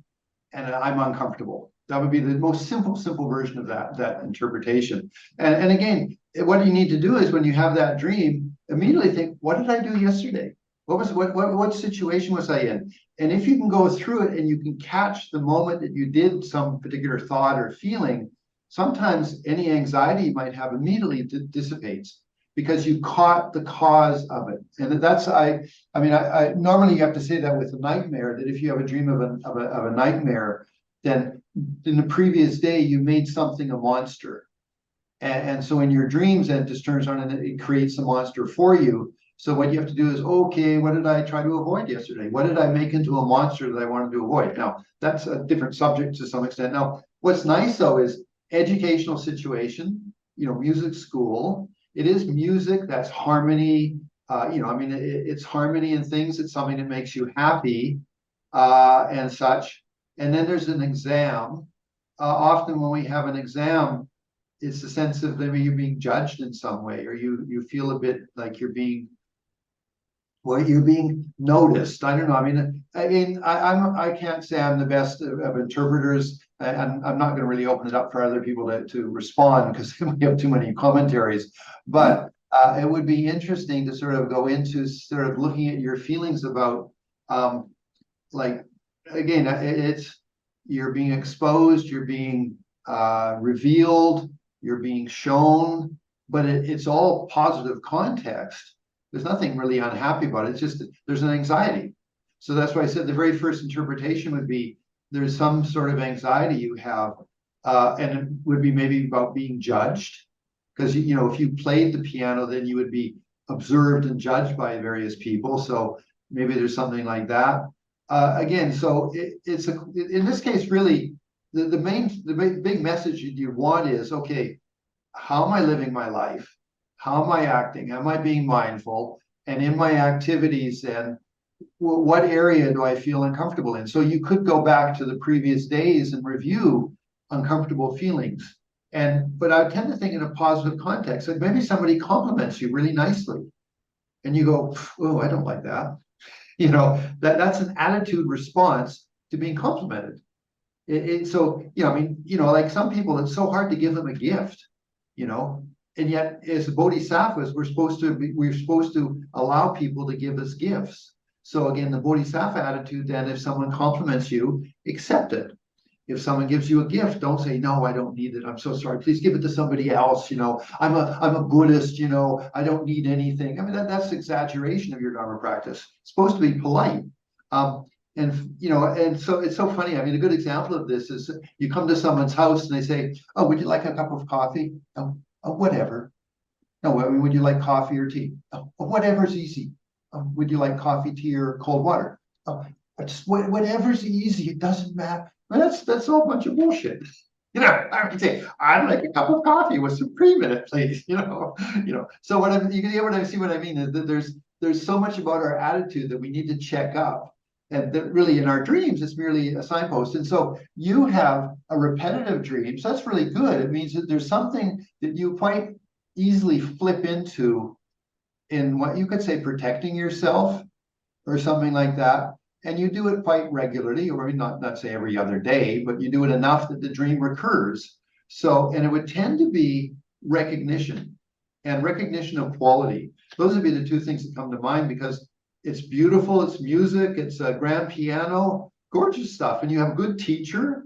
Speaker 2: and I'm uncomfortable. That would be the most simple version of that interpretation. And again, what you need to do is when you have that dream, immediately think, what did I do yesterday? What situation was I in? And if you can go through it and you can catch the moment that you did some particular thought or feeling, sometimes any anxiety you might have immediately dissipates because you caught the cause of it. And that's I mean, I normally you have to say that with a nightmare, that if you have a dream of a nightmare, then in the previous day you made something a monster. And so in your dreams, that just turns on and it creates a monster for you. So what you have to do is, okay, what did I try to avoid yesterday? What did I make into a monster that I wanted to avoid? Now, that's a different subject to some extent. Now, what's nice though is educational situation, music school. It is music, that's harmony. I mean, it's harmony and things. It's something that makes you happy and such. And then there's an exam. Often when we have an exam, it's the sense of maybe you're being judged in some way, or you feel a bit like you're being noticed. I don't know. I can't say I'm the best of interpreters, and I'm not going to really open it up for other people to respond because we have too many commentaries. But it would be interesting to sort of go into sort of looking at your feelings about, like, again, it's you're being exposed, you're being revealed, you're being shown, but it's all positive context. There's nothing really unhappy about it. It's just there's an anxiety. So that's why I said the very first interpretation would be there's some sort of anxiety you have, and it would be maybe about being judged. Because if you played the piano, then you would be observed and judged by various people. So maybe there's something like that. Again, so it's in this case really the big message you want is, okay, how am I living my life? How am I acting? Am I being mindful? And in my activities, then what area do I feel uncomfortable in? So you could go back to the previous days and review uncomfortable feelings. But I tend to think in a positive context. Like maybe somebody compliments you really nicely, and you go, "Oh, I don't like that." That's an attitude response to being complimented. Like some people, it's so hard to give them a gift, and yet as bodhisattvas, we're supposed to allow people to give us gifts. So again, the bodhisattva attitude, then if someone compliments you, accept it. If someone gives you a gift, don't say, no, I don't need it. I'm so sorry. Please give it to somebody else. I'm a Buddhist, I don't need anything. I mean, that's exaggeration of your Dharma practice. It's supposed to be polite. And so it's so funny. I mean, a good example of this is you come to someone's house and they say, oh, would you like a cup of coffee? Oh, whatever. No, I mean, would you like coffee or tea? Oh, whatever's easy. Would you like coffee, tea, or cold water? Oh, just whatever's easy. It doesn't matter. Well, that's all a bunch of bullshit. I would say, I'd like a cup of coffee with some cream in it, please. So you can see what I mean is that there's so much about our attitude that we need to check up. And that really in our dreams, it's merely a signpost. And so you have a repetitive dream. So that's really good. It means that there's something that you quite easily flip into in what you could say protecting yourself or something like that. And you do it quite regularly, or not say every other day, but you do it enough that the dream recurs. And it would tend to be recognition and recognition of quality. Those would be the two things that come to mind because it's beautiful, it's music, it's a grand piano, gorgeous stuff. And you have a good teacher.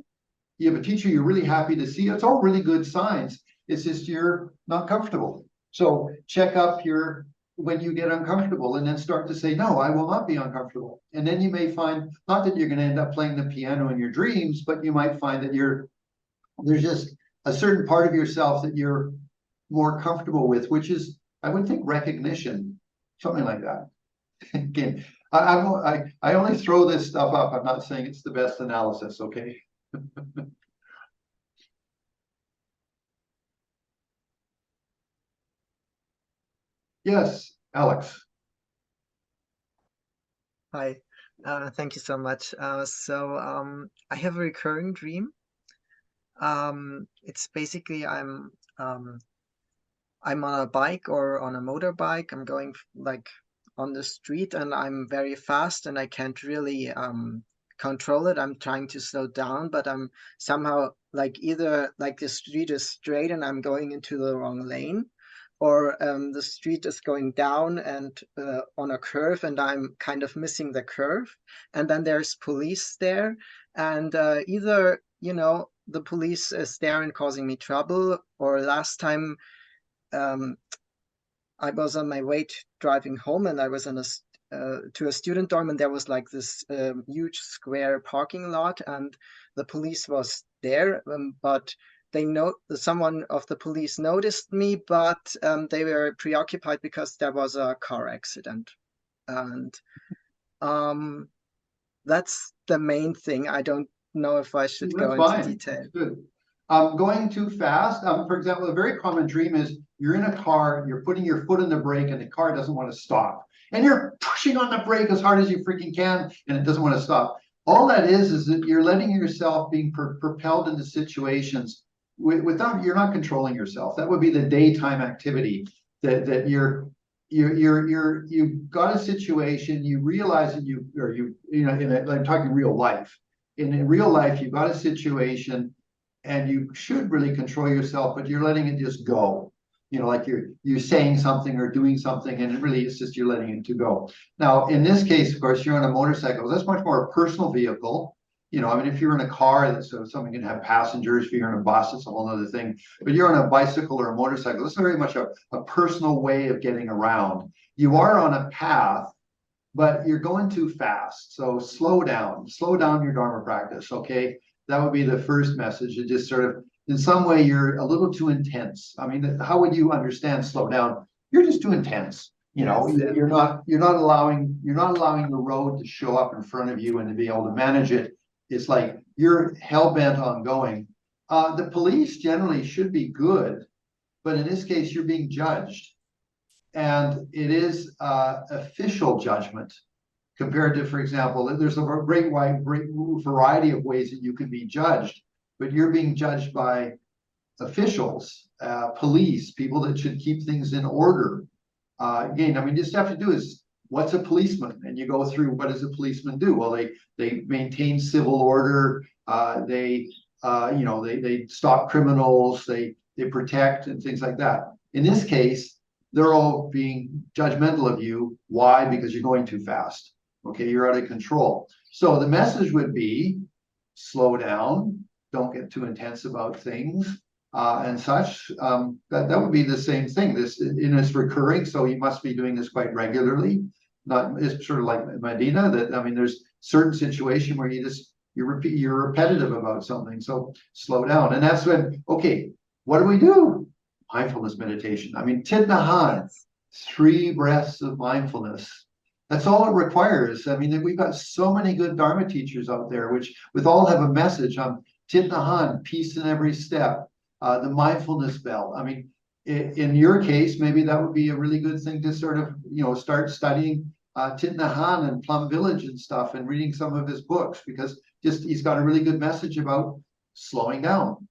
Speaker 2: You have a teacher you're really happy to see. It's all really good signs. It's just you're not comfortable. So check up when you get uncomfortable and then start to say, no, I will not be uncomfortable. And then you may find, not that you're going to end up playing the piano in your dreams, but you might find that there's just a certain part of yourself that you're more comfortable with, which is, I would think, recognition, something like that. Again, I only throw this stuff up. I'm not saying it's the best analysis, okay? Yes, Alex.
Speaker 6: Hi, thank you so much. I have a recurring dream. It's basically I'm on a bike or on a motorbike. I'm going like on the street and I'm very fast and I can't really control it. I'm trying to slow down, but I'm somehow like either like the street is straight and I'm going into the wrong lane, or the street is going down and on a curve and I'm kind of missing the curve. And then there's police there, and either, the police is there and causing me trouble, or last time um, I was on my way driving home, and I was to a student dorm, and there was like this huge square parking lot, and the police was there, but someone of the police noticed me, but they were preoccupied because there was a car accident, and um, that's the main thing. I don't know if I should go into detail.
Speaker 2: That's good. Going too fast. For example, a very common dream is you're in a car, you're putting your foot on the brake, and the car doesn't want to stop. And you're pushing on the brake as hard as you freaking can, and it doesn't want to stop. All that is that you're letting yourself being propelled into situations without, you're not controlling yourself. That would be the daytime activity that you've got a situation, you realize that I'm talking real life. In real life, you've got a situation and you should really control yourself, but you're letting it just go. Like you're saying something or doing something, and it really is just you're letting it to go. Now, in this case, of course, you're on a motorcycle. That's much more a personal vehicle. If you're in a car, that's so something can have passengers. If you're in a bus, it's a whole other thing. But you're on a bicycle or a motorcycle. It's very much a personal way of getting around. You are on a path, but you're going too fast. So slow down your Dharma practice. Okay. That would be the first message. It just sort of, in some way, you're a little too intense. I mean, how would you understand slow down? You're just too intense. You're not allowing the road to show up in front of you and to be able to manage it. It's like you're hell-bent on going. The police generally should be good, but in this case, you're being judged. And it is official judgment compared to, for example, there's a great variety of ways that you can be judged, but you're being judged by officials, police, people that should keep things in order. Again, I mean, just have to do is, what's a policeman? And you go through, what does a policeman do? Well, they maintain civil order. They stop criminals. They protect and things like that. In this case, they're all being judgmental of you. Why? Because you're going too fast. Okay, you're out of control. So the message would be slow down, don't get too intense about things and such. That would be the same thing. It's recurring, so you must be doing this quite regularly. It's sort of like Medina, there's certain situation where you're repetitive about something. So slow down. And that's when, okay, what do? Mindfulness meditation. Thich Nhat Hanh, 3 breaths of mindfulness. That's all it requires. We've got so many good Dharma teachers out there, which with all have a message on Thich Nhat Hanh, peace in every step, the mindfulness bell. In your case, maybe that would be a really good thing to sort of, start studying Thich Nhat Hanh and Plum Village and stuff, and reading some of his books, because he's got a really good message about slowing down.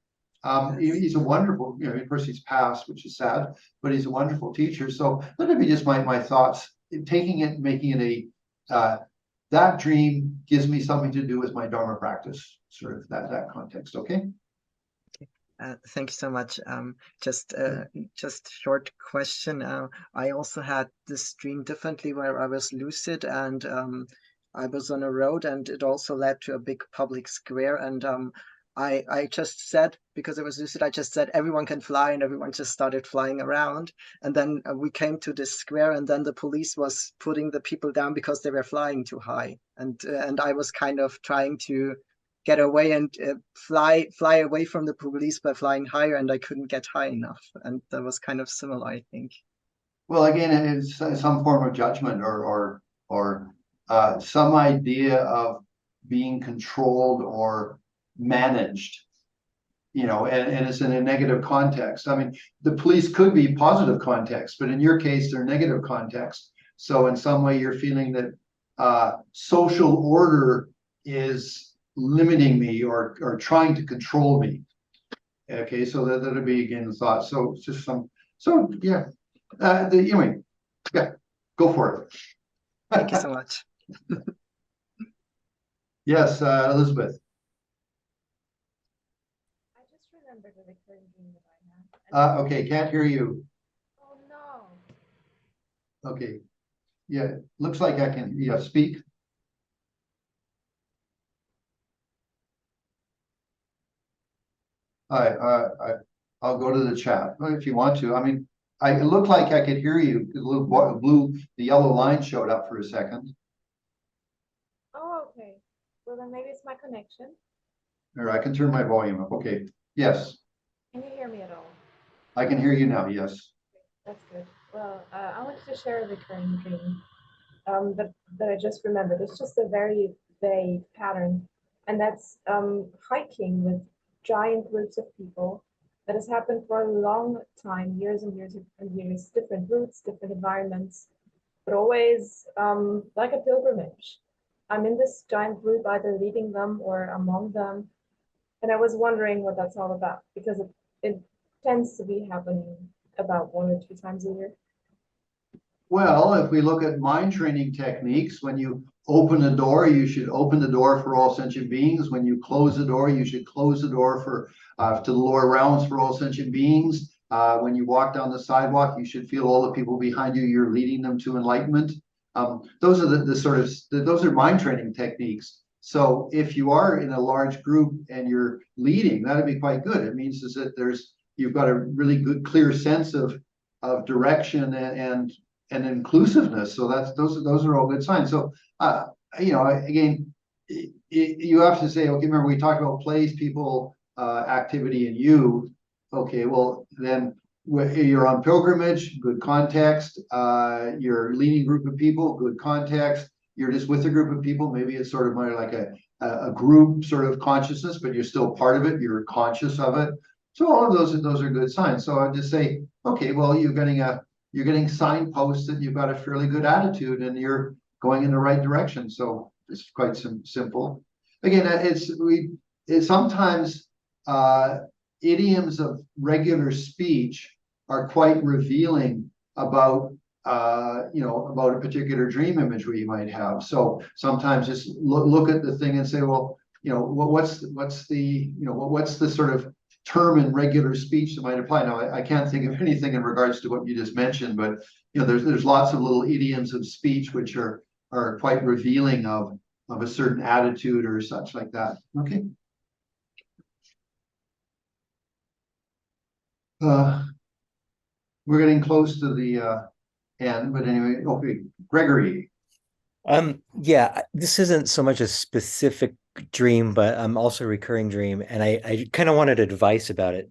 Speaker 2: He's a wonderful, of course he's passed, which is sad, but he's a wonderful teacher. So that would be just my thoughts. Taking it, making it that dream gives me something to do with my Dharma practice, sort of that context. Okay.
Speaker 6: Thank you so much. Just short question. I also had this dream differently, where I was lucid, and I was on a road, and it also led to a big public square, and I just said, because it was lucid, I just said everyone can fly, and everyone just started flying around. And then we came to this square, and then the police was putting the people down because they were flying too high. And I was kind of trying to get away and fly away from the police by flying higher, and I couldn't get high enough. And that was kind of similar, I think.
Speaker 2: Well, again, it's some form of judgment or some idea of being controlled or managed, and it's in a negative context. The police could be positive context, but in your case, they're negative context. So in some way, you're feeling that social order is limiting me or trying to control me. Okay, so that'll be again the thought. So it's just yeah. Anyway, yeah, go for it.
Speaker 6: Thank you so much.
Speaker 2: Yes, Elizabeth.
Speaker 7: I just remembered a recurring dream that I had.
Speaker 2: Okay, can't hear you.
Speaker 7: Oh no.
Speaker 2: Okay, yeah, looks like I can. Yeah, speak. I'll go to the chat if you want to. I mean, it looked like I could hear you. The yellow line showed up for a second.
Speaker 7: Oh, okay. Well, then maybe it's my connection.
Speaker 2: Or I can turn my volume up. Okay, yes,
Speaker 7: Can you hear me at all?
Speaker 2: I can hear you now. Yes.
Speaker 7: That's good. Well, I wanted to share a recurring dream that I just remembered. It's just a very vague pattern, and that's hiking with giant groups of people. That has happened for a long time, years and years and years, different routes, different environments, but always like a pilgrimage. I'm in this giant group, either leading them or among them. And I was wondering what that's all about because it tends to be happening about 1 or 2 times a year.
Speaker 2: Well, if we look at mind training techniques, when you open a door, you should open the door for all sentient beings. When you close the door, you should close the door for to the lower realms for all sentient beings. When you walk down the sidewalk, you should feel all the people behind you. You're leading them to enlightenment. Those are those are mind training techniques. So if you are in a large group and you're leading, that'd be quite good. It means is that you've got a really good, clear sense of direction and inclusiveness. So those are all good signs. So again, you have to say, okay, remember we talked about place, people, activity, and you. Okay, well then you're on pilgrimage, good context. You're leading a group of people, good context. You're just with a group of people. Maybe it's sort of more like a group sort of consciousness, but you're still part of it. You're conscious of it. So all of those are good signs. So I'd just say, okay, well, you're getting signposts that you've got a fairly good attitude and you're going in the right direction. So it's quite simple. Again, it's sometimes idioms of regular speech are quite revealing about about a particular dream imagery you might have. So sometimes just look at the thing and say, well, what's the sort of term in regular speech that might apply. Now, I can't think of anything in regards to what you just mentioned, but there's lots of little idioms of speech which are quite revealing of a certain attitude or such like that. Okay. We're getting close to the end, but anyway, okay, Gregory.
Speaker 8: Yeah, this isn't so much a specific dream, but also a recurring dream, and I kind of wanted advice about it.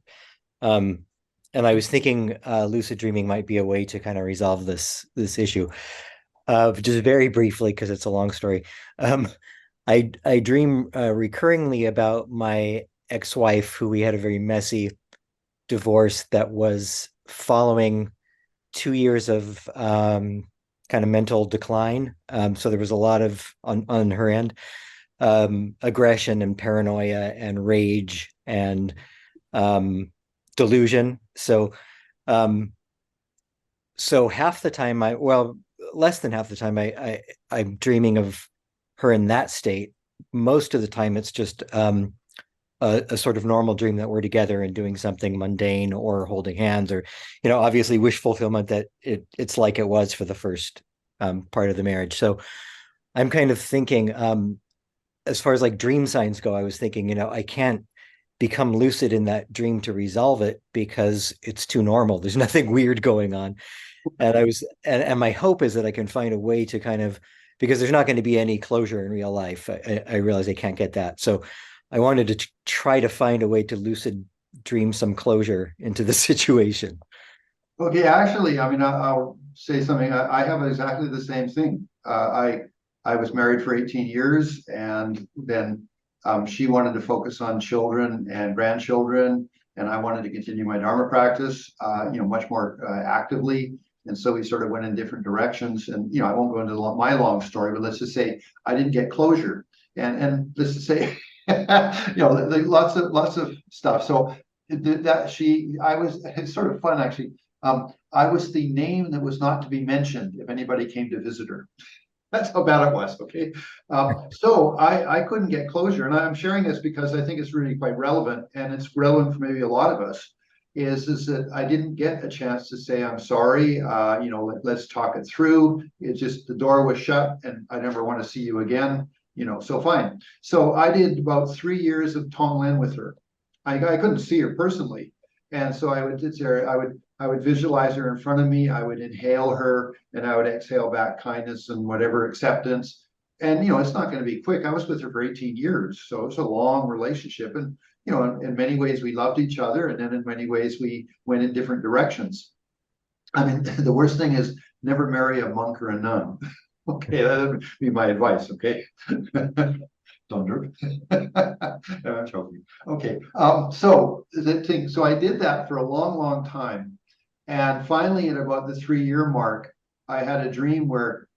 Speaker 8: And I was thinking lucid dreaming might be a way to kind of resolve this issue. Just very briefly, because it's a long story. I dream recurringly about my ex-wife, who we had a very messy divorce that was following 2 years of kind of mental decline. So there was a lot of on her end, aggression and paranoia and rage and delusion. So half the time less than half the time I'm dreaming of her in that state. Most of the time it's just a sort of normal dream that we're together and doing something mundane or holding hands or, obviously wish fulfillment that it's like it was for the first part of the marriage. So I'm kind of thinking, as far as like dream signs go, I was thinking, I can't become lucid in that dream to resolve it because it's too normal. There's nothing weird going on. And my hope is that I can find a way to kind of, because there's not going to be any closure in real life. I realize I can't get that. So I wanted to try to find a way to lucid dream some closure into the situation.
Speaker 2: Okay, actually, I mean, I'll say something. I have exactly the same thing. I was married for 18 years, and then she wanted to focus on children and grandchildren, and I wanted to continue my Dharma practice, much more actively. And so we sort of went in different directions. And, I won't go into my long story, but let's just say I didn't get closure. And let's just say, lots of stuff. So it's sort of fun actually. I was the name that was not to be mentioned if anybody came to visit her. That's how bad it was, okay? So I couldn't get closure, and I'm sharing this because I think it's really quite relevant, and it's relevant for maybe a lot of us, is that I didn't get a chance to say, I'm sorry, let's talk it through. It's just the door was shut, and I never want to see you again, so fine. So I did about 3 years of Tonglen with her. I couldn't see her personally, and so I would sit there, I would visualize her in front of me. I would inhale her, and I would exhale back kindness and whatever acceptance. And it's not going to be quick. I was with her for 18 years, so it was a long relationship. And in many ways we loved each other, and then in many ways we went in different directions. I mean, the worst thing is never marry a monk or a nun. Okay, that would be my advice. Okay. Don't do it. I'm joking. Okay. So I did that for a long time. And finally, at about the 3-year mark, I had a dream where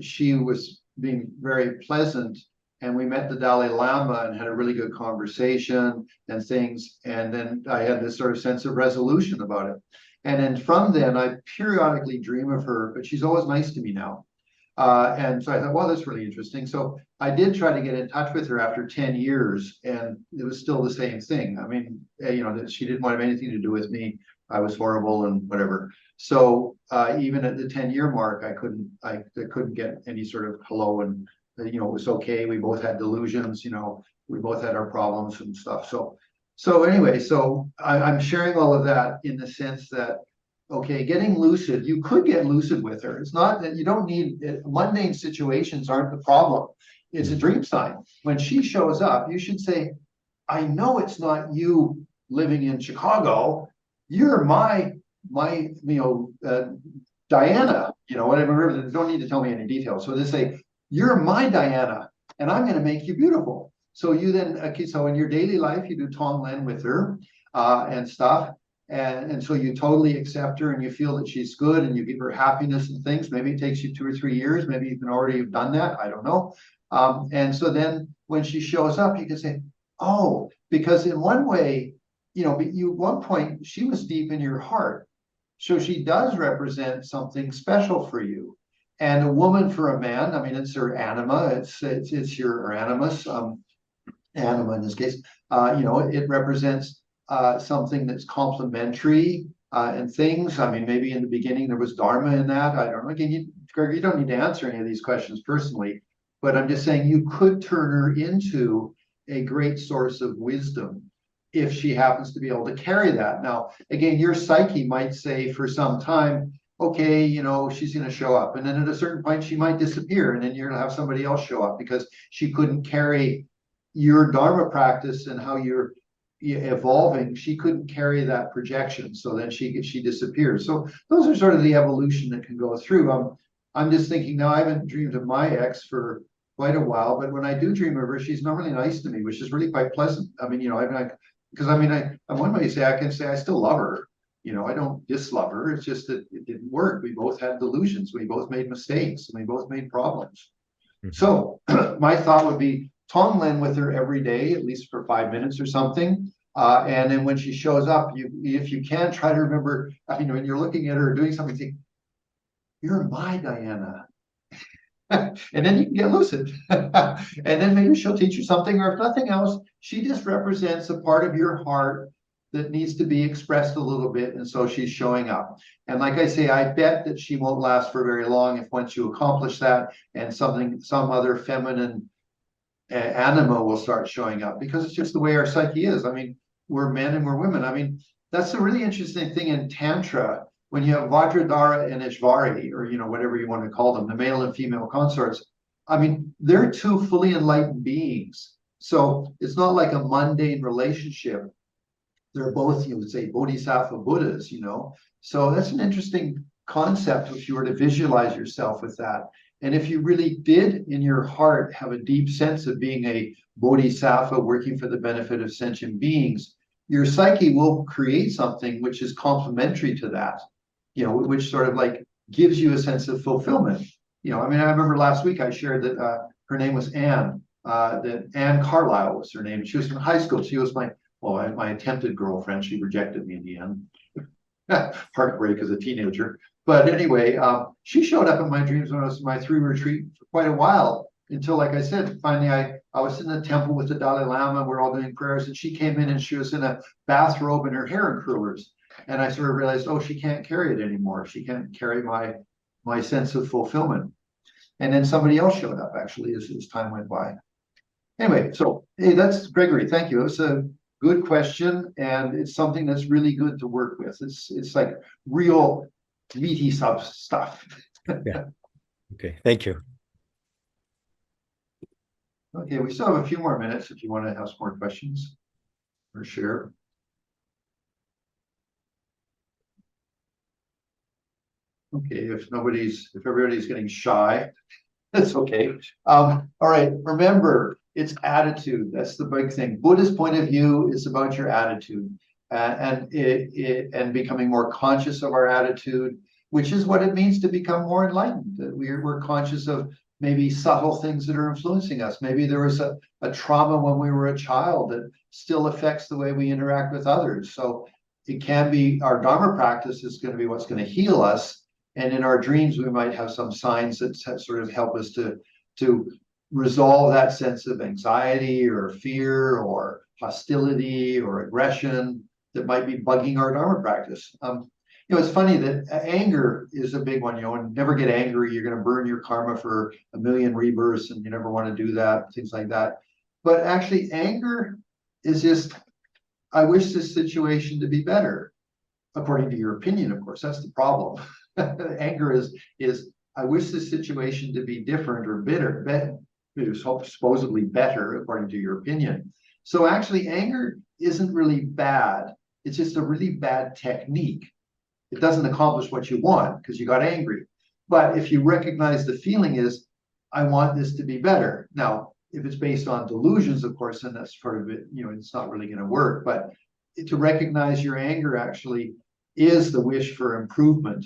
Speaker 2: she was being very pleasant, and we met the Dalai Lama and had a really good conversation and things. And then I had this sort of sense of resolution about it. And then from then, I periodically dream of her, but she's always nice to me now. And so I thought, well, that's really interesting. So I did try to get in touch with her after 10 years, and it was still the same thing. I mean, she didn't want to have anything to do with me. I was horrible and whatever. So even at the 10-year mark, I couldn't get any sort of hello, and it was okay. We both had delusions, we both had our problems and stuff. So anyway, I'm sharing all of that in the sense that, okay, getting lucid, you could get lucid with her. It's not that you don't need mundane situations aren't the problem. It's a dream sign. When she shows up, you should say, I know it's not you living in Chicago. You're my Diana, whatever. You don't need to tell me any details. So they say, you're my Diana, and I'm going to make you beautiful. So you then, so in your daily life, you do Tonglen with her and stuff. And so you totally accept her, and you feel that she's good, and you give her happiness and things. Maybe it takes you 2 or 3 years. Maybe you can already have done that. I don't know. And so then when she shows up, you can say, oh, because in one way, at one point, she was deep in your heart. So she does represent something special for you. And a woman for a man, I mean, it's her anima, it's your animus, anima in this case, it represents something that's complementary and things. I mean, maybe in the beginning there was dharma in that. I don't know. Again, Greg, you don't need to answer any of these questions personally, but I'm just saying you could turn her into a great source of wisdom if she happens to be able to carry that. Now, again, your psyche might say for some time, okay, she's going to show up. And then at a certain point, she might disappear. And then you're going to have somebody else show up because she couldn't carry your Dharma practice and how you're evolving. She couldn't carry that projection. So then she disappears. So those are sort of the evolution that can go through. I'm just thinking now, I haven't dreamed of my ex for quite a while, but when I do dream of her, she's normally nice to me, which is really quite pleasant. I mean, I one way I can say I still love her. I don't dislove her. It's just that it didn't work. We both had delusions. We both made mistakes, and we both made problems. Mm-hmm. So my thought would be Tonglen with her every day, at least for 5 minutes or something. And then when she shows up, if you can, try to remember, when you're looking at her doing something, think, you're my Diana. And then you can get lucid. And then maybe she'll teach you something, or if nothing else, she just represents a part of your heart that needs to be expressed a little bit. And so she's showing up. And like I say, I bet that she won't last for very long if once you accomplish that and some other feminine anima will start showing up, because it's just the way our psyche is. I mean, we're men and we're women. I mean, that's a really interesting thing in Tantra. When you have Vajradhara and Ishvari, or whatever you want to call them, the male and female consorts, I mean, they're two fully enlightened beings. So it's not like a mundane relationship. They're both, you would say, Bodhisattva Buddhas, So that's an interesting concept if you were to visualize yourself with that. And if you really did in your heart have a deep sense of being a Bodhisattva working for the benefit of sentient beings, your psyche will create something which is complementary to that. you know, which sort of like gives you a sense of fulfillment. You know, I mean, I remember last week I shared that her name was Anne, that Anne Carlisle was her name. She was from high school. She was my attempted girlfriend. She rejected me in the end. Heartbreak as a teenager. But anyway, she showed up in my dreams when I was in my 3 retreat for quite a while, until, like I said, finally I was in the temple with the Dalai Lama. We're all doing prayers, and she came in and she was in a bathrobe and her hair in curlers. And I sort of realized, oh, she can't carry it anymore. She can't carry my sense of fulfillment. And then somebody else showed up actually as time went by. Anyway, so hey, that's Gregory. Thank you. It's a good question, and it's something that's really good to work with. It's like real meaty stuff.
Speaker 8: Yeah. Okay. Thank you.
Speaker 2: Okay, we still have a few more minutes if you want to ask more questions or share. Okay, if everybody's getting shy, that's okay. All right, remember, it's attitude. That's the big thing. Buddhist point of view is about your attitude, and becoming more conscious of our attitude, which is what it means to become more enlightened. That we're conscious of maybe subtle things that are influencing us. Maybe there was a trauma when we were a child that still affects the way we interact with others. So it can be our Dharma practice is going to be what's going to heal us. And in our dreams, we might have some signs that sort of help us to resolve that sense of anxiety or fear or hostility or aggression that might be bugging our Dharma practice. You know, it's funny that anger is a big one, you know, and never get angry. You're going to burn your karma for a million rebirths and you never want to do that, things like that. But actually, anger is just, I wish this situation to be better, according to your opinion, of course. That's the problem. Anger is I wish this situation to be different or better, supposedly better, according to your opinion. So actually, anger isn't really bad. It's just a really bad technique. It doesn't accomplish what you want because you got angry. But if you recognize the feeling is, I want this to be better. Now, if it's based on delusions, of course, then that's part of it, you know, it's not really going to work. But to recognize your anger actually is the wish for improvement.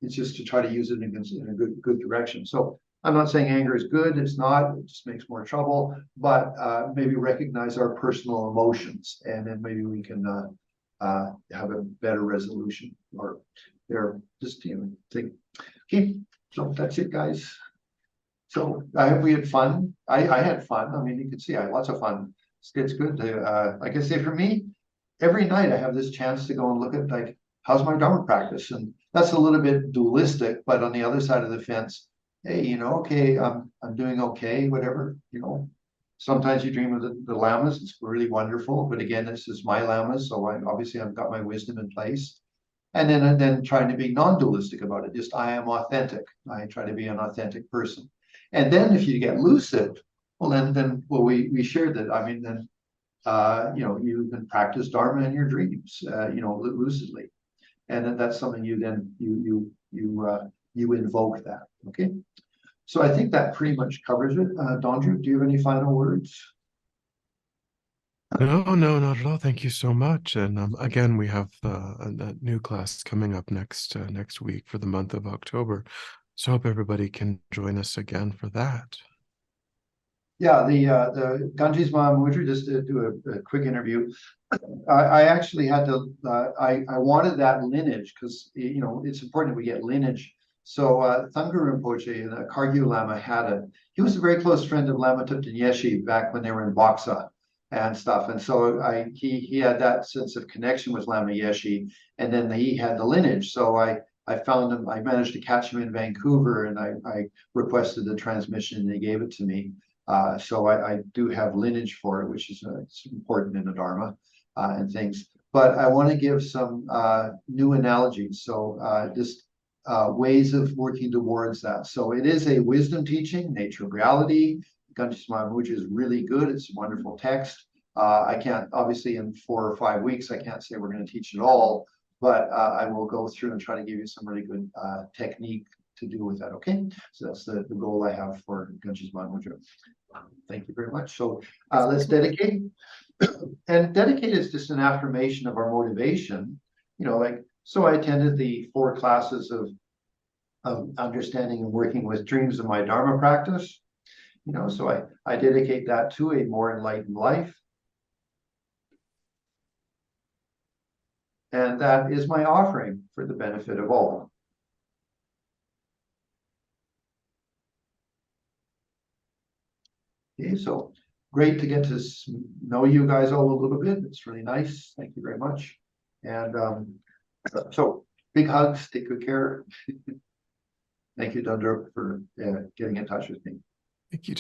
Speaker 2: It's just to try to use it in a good direction. So I'm not saying anger is good. It's not. It just makes more trouble. But maybe recognize our personal emotions, and then maybe we can have a better resolution. Or they're just, you know, think. Okay, so that's it, guys. So I hope we had fun. I had fun. I mean, you can see I had lots of fun. It's good to, like I say, for me, every night I have this chance to go and look at, like, how's my Dharma practice? And that's a little bit dualistic, but on the other side of the fence, hey, you know, okay, I'm doing okay, whatever, you know. Sometimes you dream of the lamas, it's really wonderful, but again, this is my lamas, so obviously I've got my wisdom in place. And then trying to be non-dualistic about it, just I am authentic. I try to be an authentic person. And then if you get lucid, well, then we shared that. I mean, then you know, you can practice Dharma in your dreams, you know, lucidly. And then that's something you then you invoke that. Okay, so I think that pretty much covers it. Dondru, do you have any final words?
Speaker 1: No, not at all. Thank you so much. And again, we have a new class coming up next week for the month of October. So I hope everybody can join us again for that.
Speaker 2: Yeah, the Ganges Mahamudra, just to do a quick interview. I actually had to, I wanted that lineage because, you know, it's important that we get lineage. So Thangpa Rinpoche and Khargyul Lama had it. He was a very close friend of Lama Thupten Yeshe back when they were in Boxa and stuff. And so he had that sense of connection with Lama Yeshe, and then he had the lineage. So I found him, I managed to catch him in Vancouver, and I requested the transmission and they gave it to me. So I do have lineage for it, which is it's important in the Dharma and things. But I want to give some new analogies. So just ways of working towards that. So it is a wisdom teaching, nature of reality. Ganges Mahamudra is really good. It's a wonderful text. I can't, obviously in 4 or 5 weeks, I can't say we're going to teach it all, but I will go through and try to give you some really good technique to do with that. Okay, so that's the goal I have for Ganges Mahamudra. Thank you very much. So let's dedicate. And dedicate is just an affirmation of our motivation. You know, like So I attended the 4 classes of understanding and working with dreams in my Dharma practice. You know, so I dedicate that to a more enlightened life. And that is my offering for the benefit of all. Okay, so great to get to know you guys all a little bit. It's really nice. Thank you very much. And so big hugs. Take good care. Thank you, Dundra, for getting in touch with me.
Speaker 1: Thank you.